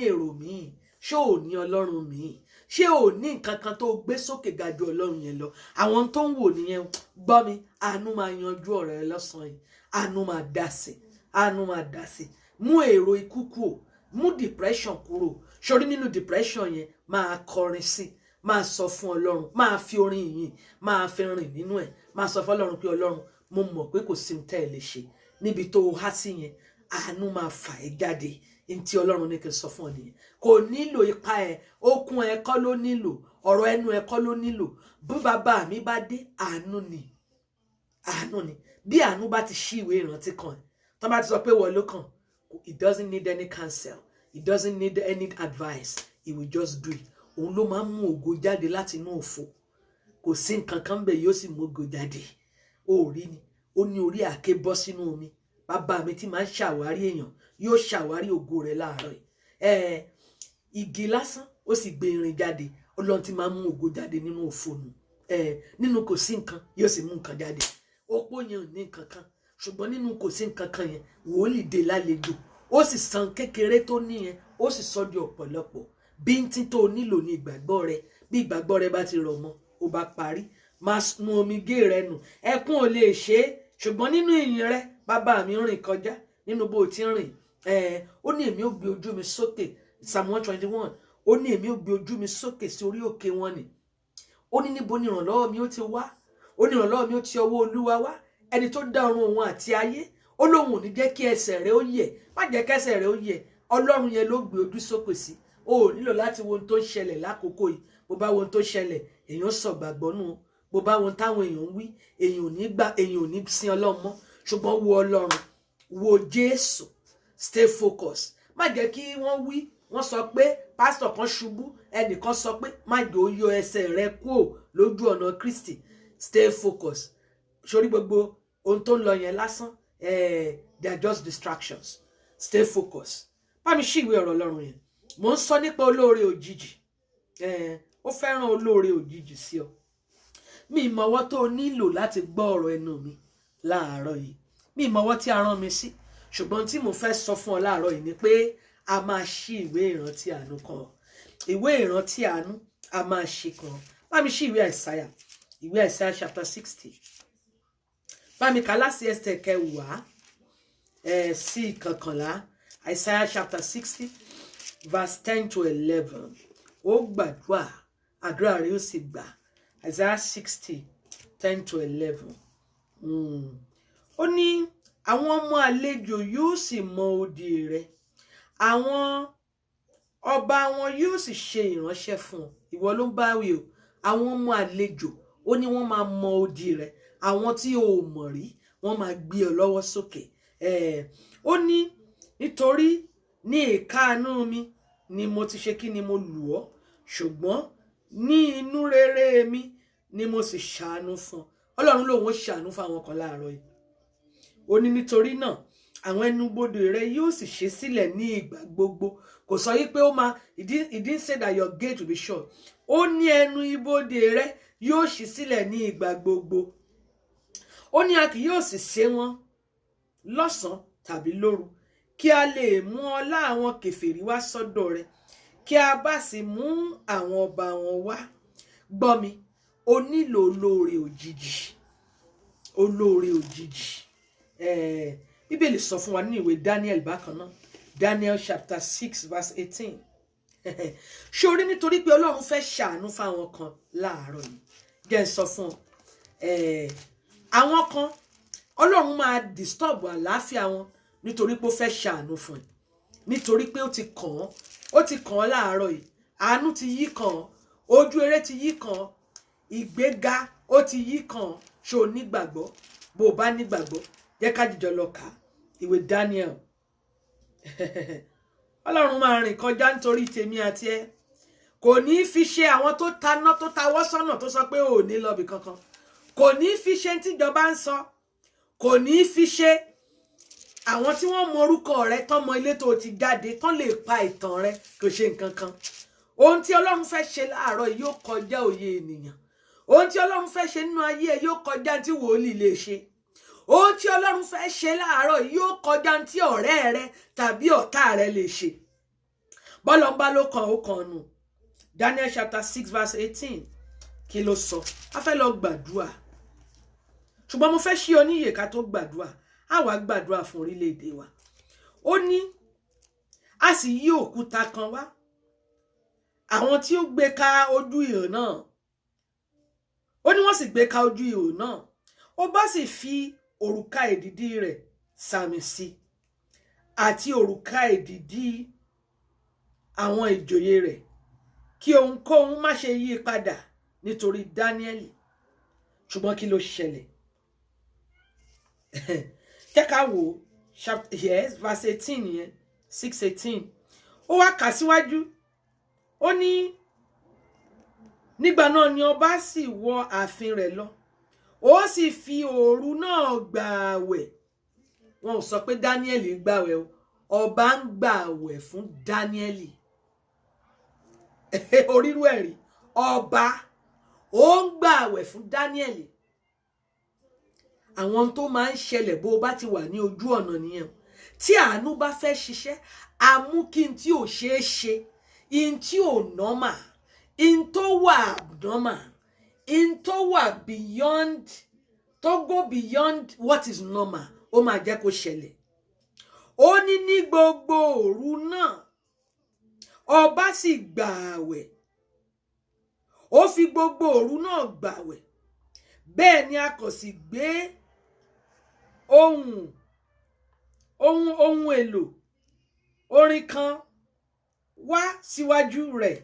èrò míì? Ṣé ò ní Ọlọ́run míì? Ṣé ò ní nǹkan kan tó gbé sókè ga ju Ọlọ́run yẹn lọ? Àwọn tó ń wò nìyẹn. Gbọ́ mi, àánú máa yanjú ọ̀rọ̀ rẹ lọ́sàn-án yìí. Àánú máa dá sí, àánú máa dá sí. Mú èrò ikú kúrò, mú depression kúrò. Ṣorí nínú depression yẹn máa kọrin sí, máa sọ fún Ọlọ́run, máa fi orin ìyìn, máa fi rìn nínú ẹ̀, máa sọ fún Ọlọ́run pé Ọlọ́run, mo mọ̀ pé kò sí ohun tẹ́ ẹ lè ṣe níbi tó há sí yẹn. Àánú máa fà ẹ́ jáde. Ntí Ọlọ́run ní kí n sọ fún ọ nìyẹn. Kò nílò ipá ẹ, okun ẹ kọ́ ló nílò, ọ̀rọ̀ ẹnu ẹ kọ́ ló nílò. Bí bàbá mi bá dé, àánú ni, àánú ni. Bí àánú bá ti ṣí ìwé ìrántí kan ẹ, tó bá ti sọ pé wọ́n ló kàn, it doesn't need any counsel, it doesn't need any advice, it will just do it. Òun ló máa ń mú ògo jáde láti inú òfo. Kò sí nǹkan kan bẹ́ẹ̀ yóò sì mú ògo jáde. Ó rí ni, ó ní orí àáké bọ́ sínú omi. Bàbá mi tí máa ń ṣàwárí èèyàn yóò ṣàwárí ògo rẹ̀ láàárọ̀ yìí. Igi lásán ó sì gbé irin jáde. Ọlọ́run tí máa ń mú ògo jáde nínú òfo nù. Nínú kò sí nǹkan yóò sì mú nǹkan jáde. Opó yẹn ò ní nǹkan kan, ṣùgbọ́n nínú kò sí nǹkan kan yẹn wòlíì dé lálejò. Ó sì san kékeré tó ní yẹn, ó sì sọ di ọ̀pọ̀lọpọ̀. Bíntín tó nílò ní ìgbàgbọ́ rẹ. Bí ìgbàgbọ́ rẹ bá ti rọ̀ mọ́, ó bá parí. Máa nu omijé rẹ nù. Ẹkún ò lè ṣe é, ṣùgbọ́n nínú ìyìn rẹ, bàbá mi rìn kọjá nínú bó ti rìn. Ó ní èmi ò gbé ojú mi sókè, Psalm 121. Ó ní èmi ò gbé ojú mi sókè sí orí òkè wọn ni. Ó ní níbo ni ìrànlọ́wọ́ mi ó ti wá? Ó ní ìrànlọ́wọ́ mi ó ti ọwọ́ Olúwa wá, ẹni tó dá ọ̀run òun àti ayé. Ó lóun ò ní jẹ́ kí ẹsẹ̀ rẹ ó yẹ̀. Má jẹ́ kí ẹsẹ̀ rẹ ó yẹ̀. Ọlọ́run yẹn ló gbé ojú sókè sí. O ò nílò láti wo ohun tó ń ṣẹlẹ̀ lákòókò yìí. Bó bá wo ohun tó ṣẹlẹ̀, èèyàn sọ gbàgbọ́ nù. Bó bá wo ohun táwọn èèyàn ń wí, èèyàn ò ní gbà, èèyàn ò ní sin Ọlọ́run mọ́. Ṣùgbọ́n wo Ọlọ́run, wo Jésù, stay focused. Má jẹ́ kí wọ́n wí, wọ́n sọ pé pásítọ̀ kan ṣubú, ẹnìkan sọ pé má jẹ́ ó yọ ẹsẹ̀ rẹ kúrò lójú ọ̀nà Kristi. Stay focused. Sórí gbogbo ohun tó ń lọ yẹn lásán, they are just distractions. Stay focused. Bá mi ṣí ìwé ọ̀rọ̀ Ọlọ́run yẹn. Mo ń sọ nípa olóore òjijì. Ó fẹ́ràn olóore òjijì sí ọ. Mi ìmọ̀wọ́ tó nílò láti gbọ́ ọ̀rọ̀ ẹnu mi láàárọ̀ yìí. Mi ìmọ̀wọ́ tí a rán mi sí. Ṣùgbọ́n tí mo fẹ́ sọ fún ọ láàárọ̀ yìí ni pé a máa ṣí ìwé ìrántí àánú kan. Ìwé ìrántí àánú a máa ṣí kan. Bá mi ṣí ìwé Àìsáyà. Ìwé Àìsáyà chapter 60. Bá mi kà láti ẹsẹ̀ kẹwàá sí ìkọkànlá. Àìsáyà chapter 60 verse 10 to 11. Ó gbàdúrà, àdúrà rẹ̀ ó sì gbà. Isaiah 60, 10 to 11. Ó ní àwọn ọmọ àlejò yóò sì mọ odi rẹ̀. Àwọn ọba wọn yóò sì ṣe ìránṣẹ́ fún ọ. Ìwọ ló ń bá wí o. Àwọn ọmọ àlejò, ó ní wọ́n máa mọ odi rẹ̀. Àwọn tí o ò mọ̀ rí, wọ́n máa gbé ọ lọ́wọ́ sókè. Ó ní nítorí ní ìkáàánú mi ni mo ti ṣe kí ni mo lù ọ́, ṣùgbọ́n ní inú rere mi ni mo sì ṣàánú fún ọ. Ọlọ́run lòun ó ṣàánú fún àwọn kan láàárọ̀ yìí. Ó ní nítorí náà àwọn ẹnubodè rẹ yóò sì ṣe sílẹ̀ ní ìgbà gbogbo. Kò sọ yí pé ó máa, he didn't say that your gate will be shut. Ó ní ẹnu ibodè rẹ yóò ṣí sílẹ̀ ní ìgbà gbogbo. Ó ní a kì yóò sì ṣe wọn lọ́sàn-án tàbí lóru, kí a lè mú ọlá àwọn kèfèrí wá sọ́dọ̀ rẹ, kí a bá sì mú àwọn ọba wọn wá. Gbọ́ mi, o nílò olóore òjijì. Olóore òjijì. Bíbélì sọ fún wa ní ìwé Daniel bákan náà. Daniel chapter 6 verse 18. ṣorí nítorí pé Ọlọ́run fẹ́ ṣàánú fáwọn kan láàárọ̀ yìí jẹ́ n sọ fún ọ àwọn kan Ọlọ́run máa disturb àlàáfíà wọn nítorí pé ó fẹ́ ṣàánú fún ẹ nítorí pé ó ti kàn án láàárọ̀ yìí àánú ti yí kàn án ojú eré ti yí kàn án ìgbéga ó ti yí kàn án ṣó nígbàgbọ́ bó o bá nígbàgbọ́ jẹ́ ká jìjọ lọ kà ìwé Daniel Ọlọ́run máa rìn kọjá nítorí tèmi àti ẹ kò ní í fi ṣe àwọn tó taná tó tawọ́ sọ́nà tó sọ pé ò ní lọ́bì kankan kò ní í fi ṣe tíjọba ń sọ kò ní í fi ṣe àwọn tí wọ́n mọ orúkọ rẹ tán mọ ilé tó ti jáde tán lè pa ìtàn rẹ kò ṣe nǹkan kan ohun tí Ọlọ́run fẹ́ ṣe láàárọ̀ yóò kọjá òye ènìyàn ohun tí Ọlọ́run fẹ́ ṣe nínú ayé ẹ yóò kọjá tí wòlíì lè ṣe ohun tí Ọlọ́run fẹ́ ṣe láàárọ̀ yóò kọjá tí ọ̀rẹ́ rẹ tàbí ọ̀tá rẹ lè ṣe bọ́lọ́mbá ló kàn ó kàn nù Daniel chapter 6 verse 18 kí ló sọ a fẹ́ lọ gbàdúrà ṣùgbọ́n mo fẹ́ ṣí oníyè ká tó gbàdúrà a wá gbàdúrà fún orílẹ̀-èdè wa ó ní a sì yí òkúta kan wá àwọn tí ó gbé ka ojú ihò náà ó ní wọ́n sì gbé ka ojú ihò náà ó bá sì fi òrùka èdìdí rẹ̀ sàmì sí àti òrùka èdìdí àwọn ìjòyè rẹ̀ kí ohunkóhun má ṣe yí padà nítorí Dáníẹ́lì ṣùgbọ́n kí ló ṣẹlẹ̀ jẹ́ ká wò yes verse 18 yẹn 6:18 ó wá kà síwájú ó ní nígbà náà ni ọba sì wọ ààfin rẹ̀ lọ ó sì fi òru náà gbààwẹ̀ wọn ò sọ pé Dáníẹ́lì gbààwẹ̀ o ọba ń gbààwẹ̀ fún Dáníẹ́lì orírú ẹ̀rí ọba ó ń gbààwẹ̀ fún Dáníẹ́lì àwọn tó máa ń ṣẹlẹ̀ bó bá ti wà ní ojú ọ̀nà nìyẹn tí àánú bá fẹ́ ṣiṣẹ́ àmú kí n tí ò ṣeé ṣe in tí ò nọ́mà in tó wà abnormal in tó wà beyond tó go beyond what is normal ó máa jẹ́ kó ṣẹlẹ̀ ó ní gbogbo òru náà ọba sì gbààwẹ̀ ó fi gbogbo òru náà gbààwẹ̀ bẹ́ẹ̀ ni a kò sì gbé ohun èlò orin kan wá síwájú rẹ̀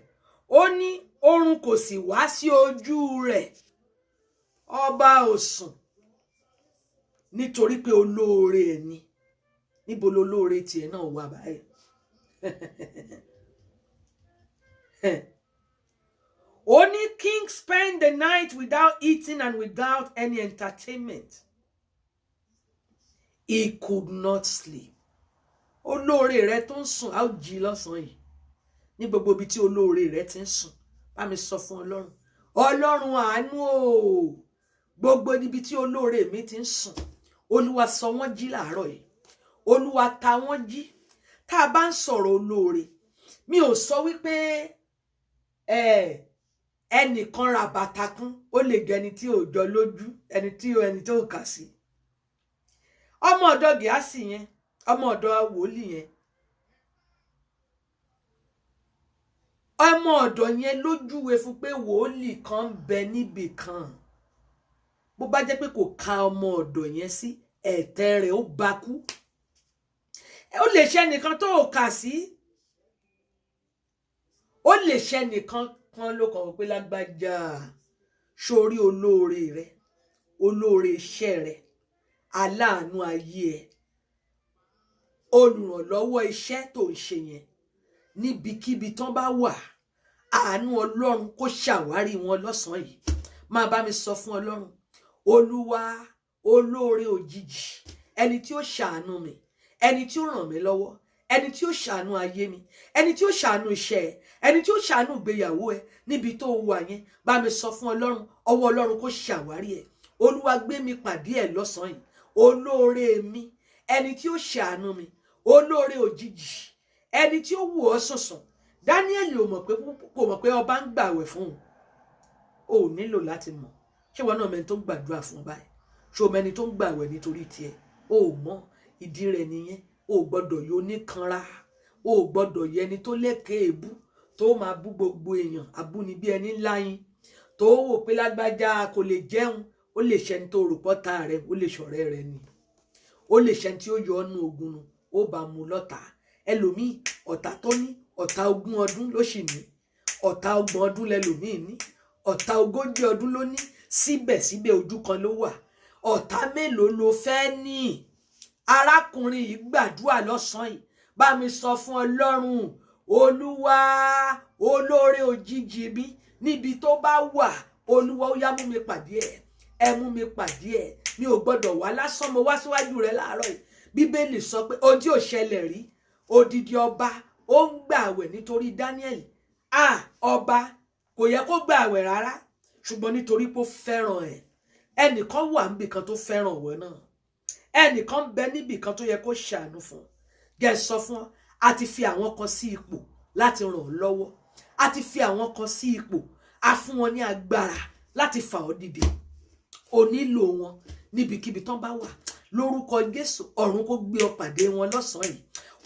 ó ní oorun kò sì wá sí ojú rẹ̀ ọba ò sùn nítorí pé olóore ẹ̀ ni níbo lolóore tiẹ̀ náà wà báyìí Only king spend the night without eating and without any entertainment. He could not sleep. Olóore rẹ tó ń sùn, a ó jí lọ́sàn-án yìí. Ní gbogbo ibi tí olóore rẹ ti ń sùn, bá mi sọ fún Ọlọ́run. Ọlọ́run àánú o. Gbogbo ibi tí olóore mi ti ń sùn, Olúwa sọ wọ́n jí láàárọ̀ yìí. Olúwa ta wọ́n jí. Tá a bá ń sọ̀rọ̀ olóore, mi ò sọ wípé ẹnìkan ra bàtà kún ó lè jẹ ẹni tí ò jọ lójú ẹni tó kà sí ọmọ ọ̀dọ̀ Gíásì yẹn ọmọ ọ̀dọ̀ wòlíì yẹn ọmọ ọ̀dọ̀ yẹn lójúwe fún pé wòlíì kan ń bẹ níbì kan bó bá jẹ́ pé kò ka ọmọ ọ̀dọ̀ yẹn sí ẹ̀tẹ̀ rẹ̀ ó bá kú ó lè ṣe ẹnìkan tó kà sí ó lè ṣe ẹnìkan kan ló kàn wọ́n pé lágbájá sórí olóore rẹ olóore iṣẹ́ rẹ aláàánú ayé ẹ olùrànlọ́wọ́ iṣẹ́ tó ń ṣe yẹn níbikíbi tán bá wà àánú Ọlọ́run kó ṣàwárí wọn lọ́sàn-án yìí máa bá mi sọ fún Ọlọ́run Olúwa olóore òjijì ẹni tí ó ṣàánú mi ẹni tí ó ràn mí lọ́wọ́ ẹni tí ó ṣàánú ayé mi ẹni tí ó ṣàánú iṣẹ́ ẹ ẹni tí ó ṣàánú ìgbéyàwó ẹ níbi tó wà yẹn bá mi sọ fún Ọlọ́run ọwọ́ Ọlọ́run kó ṣàwárí ẹ Olúwa gbé mi pàdé ẹ lọ́sàn-án yìí olóore mi ẹni tí ó ṣàánú mi olóore òjijì ẹni tí ó wù ọ́ sùnsùn Dáníẹ́lì kò mọ̀ pé ọba ń gbààwẹ̀ fún òun ò nílò láti mọ̀ ṣé wọn náà mẹni tó ń gbàdúrà fún ọ báyìí ṣé o mẹni tó ń gbààwẹ̀ nítorí tiẹ̀ o ò mọ̀ ìdí rẹ̀ nìyẹn o gbọ́dọ̀ yọ oníkanra o gbọ́dọ̀ yẹni tó lẹ́kẹ̀ẹ́ èébú tó máa bú gbogbo èèyàn abúnibí ẹni ńlá yín tó wò pé lágbájá kò lè jẹun ó lè ṣẹni tó rò pọ́ta rẹ ó lè ṣọ̀rẹ́ rẹ ni ó lè ṣẹni tí ó yọ ọ́nú ogun nu ó bá mú lọ́tà ẹlòmíì ọ̀tá tó ní ọ̀tá 20 ọdún ló sì ní ọ̀tá 30 ọdún lẹlòmíì ní ọ̀tá 40 ọdún ló ní síbẹ̀síbẹ̀ ojú kan ló wà ọ̀tá mélòó ló fẹ́ ní arákùnrin yìí gbàdúrà lọ́sàn-án yìí bá mi sọ fún Ọlọ́run Olúwa olóore òjijì mi níbi tó bá wà Olúwa ó yá mú mi pàdé ẹ mú mi pàdé ẹ mi ò gbọdọ̀ wá lásán mo wá síwájú rẹ láàárọ̀ yìí Bíbélì sọ pé ohun tí ò ṣẹlẹ̀ rí odidi ọba ó ń gbààwẹ̀ nítorí Daniel ọba kò yẹ kó gbààwẹ̀ rárá ṣùgbọ́n nítorí pé ó fẹ́ràn ẹ̀ ẹnìkan wà níbì kan tó fẹ́ràn ọ̀wẹ́ náà ẹnìkan bẹ níbì kan tó yẹ kó ṣàánú fún gẹ̀ sọ fún ọ a ti fi àwọn kan sí ipò láti ràn ọ́ lọ́wọ́ a ti fi àwọn kan sí ipò a fún wọn ní agbára láti fà ọ́ dìde o nílò wọn níbikíbi tán bá wà lórúkọ Jésù ọ̀run kó gbé ọ pàdé wọn lọ́sàn-án yìí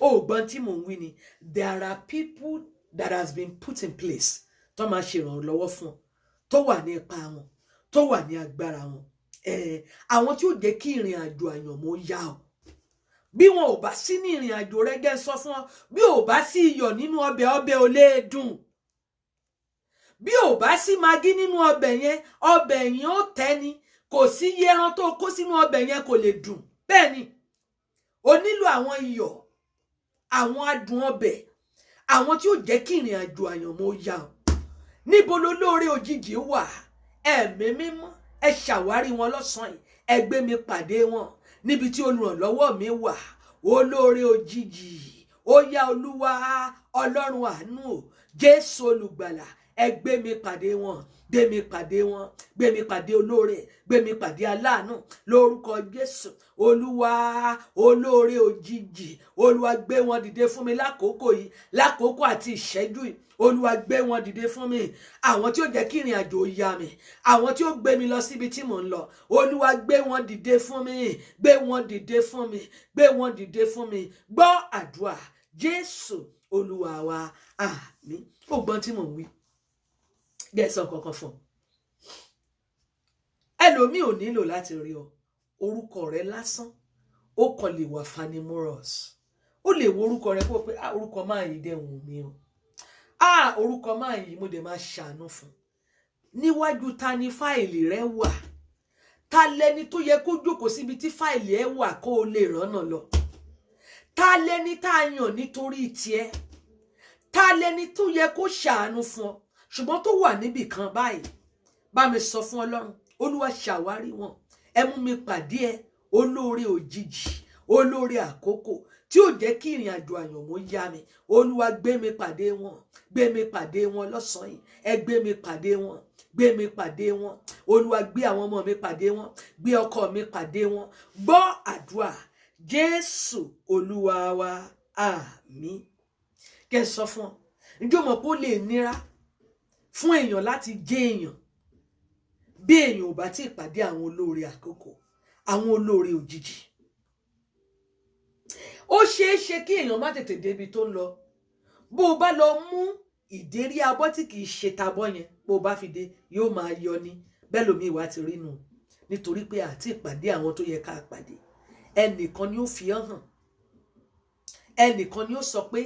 ó gbọ́n tí mò ń wí ni there are people that has been put in place tó máa ṣe ìrànlọ́wọ́ fún ọ tó wà ní ipa wọn tó wà ní agbára wọn àwọn tí ó jẹ́ kí ìrìn àjò àyànmọ́ yá ọ bí wọn ò bá sí ní ìrìn àjò rẹ gẹ́ sọ fún ọ bí ò bá sí iyọ̀ nínú ọbẹ̀ ò lè dùn bí ò bá sí magí nínú ọbẹ̀ yẹn ó tẹ́ni kò sí ẹran tó kó sínú ọbẹ̀ yẹn kò lè dùn bẹ́ẹ̀ ni o nílò àwọn iyọ̀ àwọn adùn ọbẹ̀ àwọn tí ó jẹ́ kí ìrìn àjò àyànmọ́ yá ọ níbo lolóore òjijì wà ẹ̀mí mímọ́ ẹ ṣàwárí wọn lọ́sàn-án yìí ẹ gbé mi pàdé wọn níbi tí olùrànlọ́wọ́ mi wà olóore òjijì ó yá Olúwa Ọlọ́run àánú o Jésù olùgbàlà ẹ gbé mi pàdé wọn gbé mi pàdé wọn gbé mi pàdé olóore gbé mi pàdé aláàánú lórúkọ Jésù Olúwa olóore òjijì Olúwa gbé wọn dìde fún mi lákòókò yìí lákòókò àti ìṣẹ́jú yìí Olúwa gbé wọn dìde fún mi àwọn tí ó jẹ́ kí ìrìn àjò yá mi àwọn tí ó gbé mi lọ síbi tí mò ń lọ Olúwa gbé wọn dìde fún mi gbé wọn dìde fún mi gbé wọn dìde fún mi gbọ́ àdúrà Jésù Olúwa wa àmín ó gbọ́n tí mò ń wí gẹ̀ẹ́sán kankan fún ẹlòmíì ò nílò láti rí ọ orúkọ rẹ lásán ó kàn lè wà fanimorous ó lè wo orúkọ rẹ kó pé orúkọ máa yìí dẹ̀ wù mí o orúkọ máa yìí mo dẹ̀ máa ṣàánú fún níwájú ta ni fáìlì rẹ wà ta lẹni tó yẹ kó jókòó síbi tí fáìlì ẹ wà kó o lè rọ́nà lọ ta lẹni tá a yàn nítorí tiẹ̀ ta lẹni tó yẹ kó ṣàánú fún ọ ṣùgbọ́n tó wà níbì kan báyìí bá mi sọ fún Ọlọ́run Olúwa ṣàwárí wọn ẹ mú mi pàdé ẹ olóore òjijì olóore àkókò tí ó jẹ́ kí ìrìn àjò àyànmọ́ yá mi Olúwa gbé mi pàdé wọn lọ́sàn-án yìí ẹ gbé mi pàdé wọn gbé mi pàdé wọn Olúwa gbé àwọn ọmọ mi pàdé wọn gbé ọkọ mi pàdé wọn gbọ́ àdúrà Jésù Olúwa wa àmín kẹ́ sọ fún ọ ǹjọ́ mọ̀ pé ó lè nira fún èèyàn láti jẹ́ èèyàn bí èèyàn ò bá tí ì pàdé àwọn olóore àkókò àwọn olóore òjijì ó ṣeé ṣe kí èèyàn má tètè débi tó ń lọ bó o bá lọ mú ìdérí abọ́ tí kì í ṣe tabọ́ yẹn bó o bá fi dé yóò máa yọ ní bẹ́ẹ̀ lómi ìwà ti rí nù nítorí pé àti ìpàdé àwọn tó yẹ ká pàdé ẹnìkan ni ó fi hàn ẹnìkan ni ó sọ pé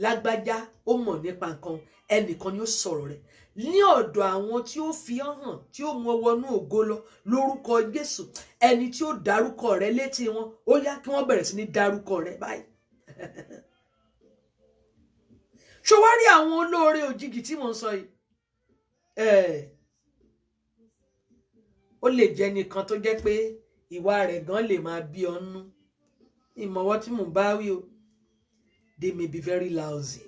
lágbájá ó mọ̀ nípa nǹkan ẹnìkan ni ó sọ̀rọ̀ rẹ̀ ní ọ̀dọ̀ àwọn tí ó fi hàn tí ó mú ọ wọnú ògo lọ lórúkọ Jésù ẹni tí ó dárúkọ rẹ létí wọn ó yá kí wọ́n bẹ̀rẹ̀ sí ní dárúkọ rẹ báyìí ṣó wá rí àwọn olóore òjijì tí mò ń sọ yìí ó lè jẹ́ nìkan tó jẹ́ pé ìwà rẹ̀ gan lè máa bí ọ nú ìmọ̀wọ́ tí mò ń bá wí o they may be very lousy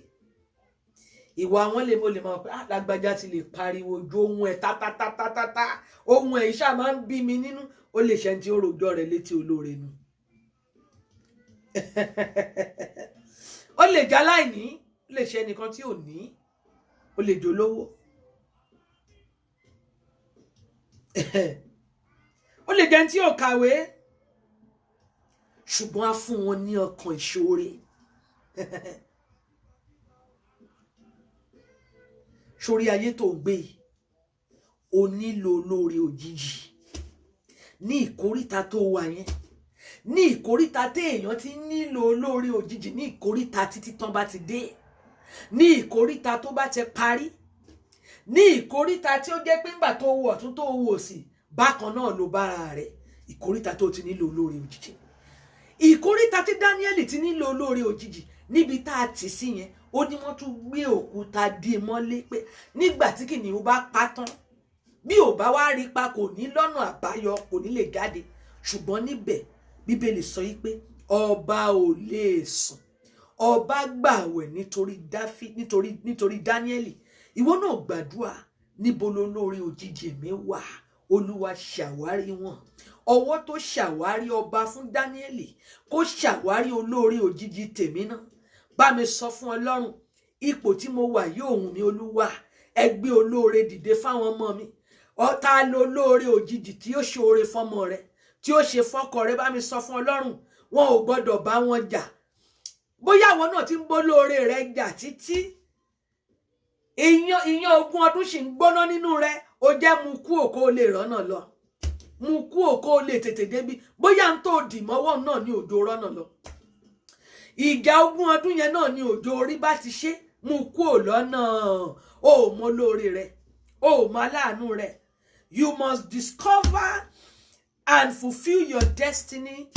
ìwà wọn lè mo lè máa pé lágbájá ti lè pariwo ju ohun ẹ̀ tátátátátáta ohun ẹ̀ iṣẹ́ máa ń bí mi nínú ó lè ṣe tí ó rojọ́ rẹ̀ létí olóore nu ó lè jẹ́ aláìní ó lè ṣe ẹnìkan tí ò ní ó lè dolówó ó lè jẹ́ tí ò kàwé ṣùgbọ́n á fún wọn ní ọkàn ìṣoore sórí ayé tó gbé yìí o nílò olóore òjijì ní ìkóríta tó wà yẹn, ní ìkóríta téèyàn ti nílò olóore òjijì, ní ìkóríta títí tán bá ti dé, ní ìkóríta tó bá ti parí, ní ìkóríta tí ó jẹ́ pé ńgbà tó wò ọ̀tún tó wò òsì bákan náà ló bára rẹ̀, ìkóríta tó ti nílò olóore òjijì. Ìkóríta tí Dáníẹ́lì ti nílò olóore òjijì níbi tá a tì sí yẹn, ó ní wọ́n tún gbé òkúta dí mọ́lé pé nígbà tí kìnìún bá pa tán, bí ò bá wá rí pa kò ní lọ́nà àbáyọ, kò ní lè jáde. Ṣùgbọ́n níbẹ̀ Bíbélì sọ yí pé ọba ò lè sùn, ọba gbààwẹ̀ nítorí Dáníẹ́lì. Ìwọ náà gbàdúrà, níbo lolóore òjijì mi wà? Olúwa ṣàwárí wọn. Ọwọ́ tó ṣàwárí ọba fún Dáníẹ́lì kó ṣàwárí olóore òjijì tèmi náà. Bá mi sọ fún Ọlọ́run, ipò tí mo wà yóò wù mí Olúwa, ẹ gbé olóore dìde fáwọn ọmọ mi. Ọ̀tá lo olóore òjijì tí ó ṣe oore fọ́mọ rẹ, tí ó ṣe fọ́kọ rẹ. Bá mi sọ fún Ọlọ́run, wọn ò gbọdọ̀ bá wọn jà. Bóyá àwọn náà ti ń bó lóore rẹ jà títí ìyàn ogún ọdún sì ń gbóná nínú rẹ, ó jẹ́ mú kú òkó lè rọ́nà lọ, mú kú òkó lè tètè débi. Bóyá ń tó dì mọ́wọ́ náà ní òjò rọ́nà lọ, ìjà ogún ọdún yẹn náà ní òjò orí bá ti ṣe, mú kú ò lọ́nà. Ó mọ lóore rẹ, ó mọ aláàánú rẹ. You must discover and fulfill your destiny,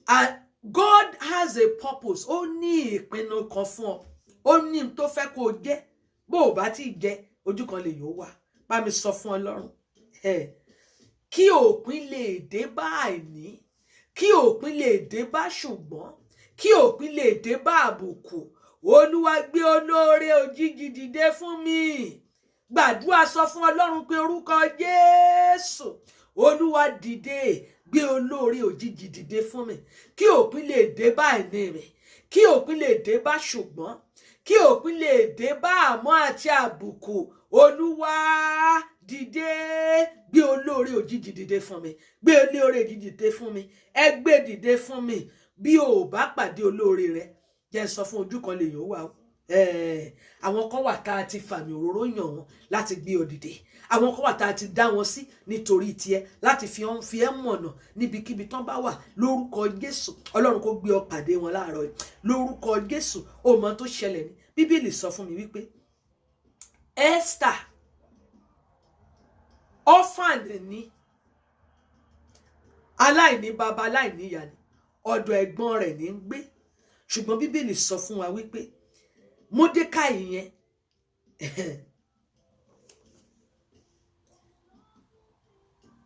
and God has a purpose. Ó ní ìpinnu kan fún ọ, ó ní n tó fẹ́ kó o jẹ́. Bó o bá ti jẹ́, ojú kan lè yóò wà. Bá mi sọ fún Ọlọ́run, kí òpin lè dé bá àìní, kí òpin lè dé bá ṣùgbọ́n, kí òpin lè dé bá àbùkù. Olúwa gbé olóore òjijì dìde fún mi. Gbàdúrà, sọ fún Ọlọ́run pé orúkọ Jésù, Olúwa dìde, gbé olóore òjijì dìde fún mi. Kí òpin lè dé bá àìní mi, kí òpin lè dé bá ṣùgbọ́n, kí òpin lè dé bá àmọ́ àti àbùkù. Olúwa dìde, gbé olóore òjijì dìde fún mi, gbé olóore òjijì dìde fún mi, ẹ gbé dìde fún mi. Bí o bá pàdé olóore rẹ, jẹ́ sọ fún ojú kan lè yóò wà. Àwọn kan wà tá a ti fàmì òróró yàn wọ́n láti gbé ọ dìde. Àwọn kan wà tá a ti dá wọn sí nítorí tiẹ̀, láti fi ẹ́ mọ̀nà níbikíbi tán bá wà. Lórúkọ Jésù, Ọlọ́run kó gbé ọ pàdé wọn láàárọ̀ yìí. Lórúkọ Jésù, ó mọ tó ṣẹlẹ̀ ní Bíbélì sọ fún mi wípé Esther orphan ni, aláìní bàbá aláìní ìyá ni, ọ̀dọ̀ ẹ̀gbọ́n rẹ̀ ní ń gbé. Ṣùgbọ́n Bíbélì sọ fún wa wípé Módékáì yẹn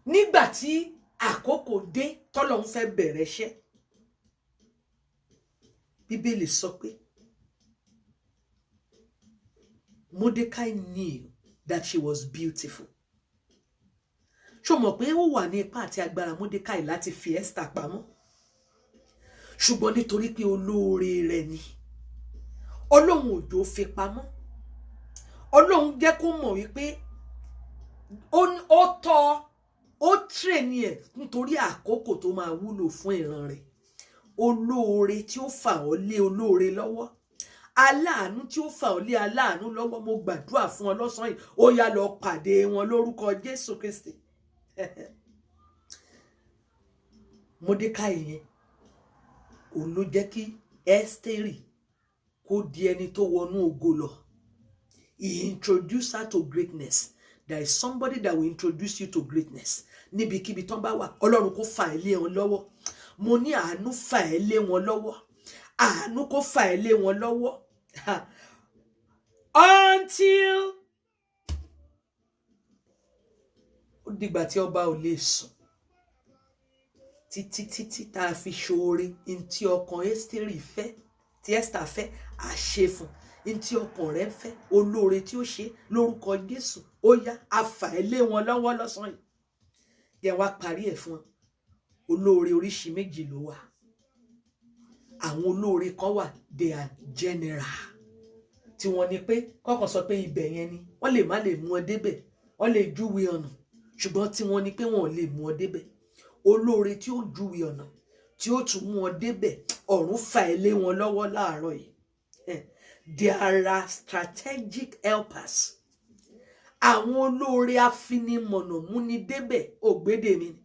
nígbà tí àkókò dé tọ́lọ́run fẹ́ bẹ̀rẹ̀ iṣẹ́, Bíbélì sọ pé Mordecai knew that she was beautiful. Ṣó mọ̀ pé ó wà ní ipá àti agbára Mordecai láti fi Esther pamọ́. Ṣùgbọ́n nítorí pé olóore rẹ̀ ni, Ọlọ́run òjò fi pamọ́. Ọlọ́run jẹ́ kó mọ̀ wípé ó tọ́, ó train ẹ̀ nítorí àkókò tó máa wúlò fún ìran rẹ̀. Olóore tí ó fà ọ́ lé olóore lọ́wọ́, aláàánú tí ó fà ọ́ lé aláàánú lọ́wọ́. Mo gbàdúrà fún ọ lọ́sàn-án yìí, ó yá lọ pàdé wọn lórúkọ Jésù Kristi. Módékáì yẹn òun ló jẹ́ kí Ẹ́sítérì kó di ẹni tó wọnú ògo lọ. He introduced her to greatness. There is somebody that will introduce you to greatness. Níbikíbi tán bá wà, Ọlọ́run kó fà ẹ́ lé wọn lọ́wọ́. Mo ní àánú fà ẹ́ lé wọn lọ́wọ́. Àánú kó fà ẹ́ lé wọn lọ́wọ́. Until ó dìgbà tí ọba ò lè sùn. Títí tá a fi ṣoore ntí ọkàn Ẹ́sítérì fẹ́, tí Esther fẹ́, àṣẹ fún. Ntí ọkàn rẹ̀ fẹ́, olóore tí ó ṣe lórúkọ Jésù, ó yá a fà ẹ́ lé wọn lọ́wọ́ lọ́sàn-án yìí. Yẹn wá parí ẹ̀ fún ọ. Olóore oríṣi méjì ló wà. Àwọn olóore kan wà, they are general. Tí wọ́n ní pé kọ́kàn sọ pé ibẹ̀ yẹn ni, wọ́n lè má lè mú ọ débẹ̀, wọ́n lè júwe ọ̀nà, ṣùgbọ́n tí wọ́n ní pé wọ́n lè mú ọ débẹ̀. Olóore tí ó júwe ọ̀nà, tí ó tún mú ọ débẹ̀, ọ̀run fà ẹ́ lé wọn lọ́wọ́ láàárọ̀ yìí. There are strategic helpers àwọn olóore afinimọ̀nà múni débẹ̀ ògbédè mi ni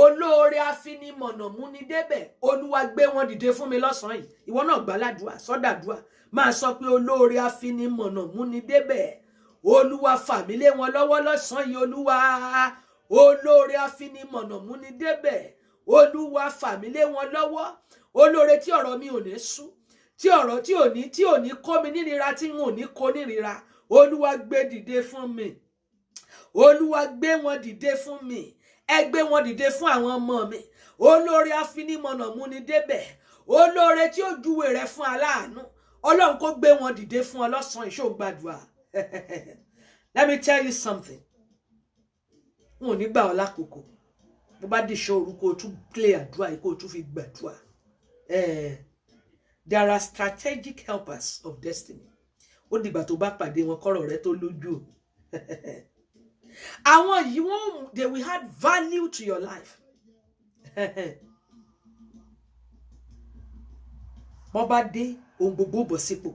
olóore afinimọ̀nà múni débẹ̀ olúwa gbé wọn dìde fún mi lọ́sàn-án yìí ìwọ náà gbàládùá sọ́dàdùá máa sọ pé olóore afinimọ̀nà múni débẹ̀ olúwa fà mí lé wọn lọ́wọ́ lọ́sàn-án yìí olúwa olóore afinimọ̀nà múni débẹ̀ olúwa fà mí lé wọn lọ́wọ́ olóore tí ọ̀rọ̀ mi ò ní sú tí ọ̀rọ̀ tí ò ní kó mi nírira tí n ò ní kó nírira olúwa gbé dìde fún mi olúwa gbé wọn dìde fún mi ẹ gbé wọn dìde fún àwọn ọmọ mi olóore afinimọ̀nà múni débẹ̀ olóore tí ó júwe rẹ̀ fún aláàánú ọlọ́run kó gbé wọn dìde fún ọ lọ́sàn-án ìṣògbàdùà let me tell you something n ò ní gbà ọ lákòókò bó bá di ṣòro kó o tún play àdúrà yìí kó o tún fi gbàdúrà there are strategic helpers of destiny ó dìgbà tó bá pàdé wọn kọ́rọ̀ rẹ tó lójú àwọn yìí wọn they will add value to your life bó bá dé ohun gbogbo bọ̀ sípò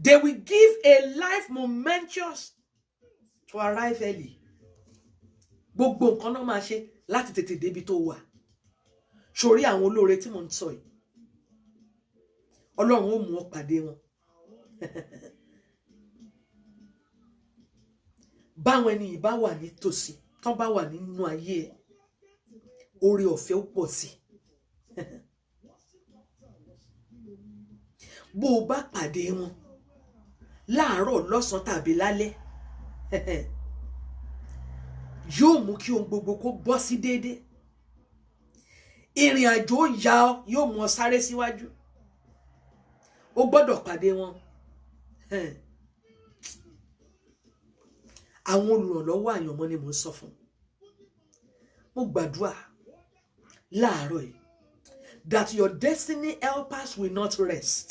they will give a life momentous to arrive early gbogbo nǹkan náà máa ṣe láti tètè débi tó wà sórí àwọn olóore tí mo ń sọ yìí ọlọ́run ó mú ọ pàdé wọn báwọn ẹni yìí bá wà nítòsí tán bá wà nínú ayé ẹ oore ọ̀fẹ́ ó pọ̀ sí bó o bá pàdé wọn láàárọ̀ lọ́sàn-án tàbí lálẹ́ yóò mú kí ohun gbogbo kó bọ́ sí déédéé ìrìn àjò yá ọ yóò mú ọ sáré síwájú o gbọ́dọ̀ pàdé wọn àwọn olùrànlọ́wọ́ àyànmọ́ ni mò ń sọ fún mo gbàdúrà láàárọ̀ yìí that your destiny helpers will not rest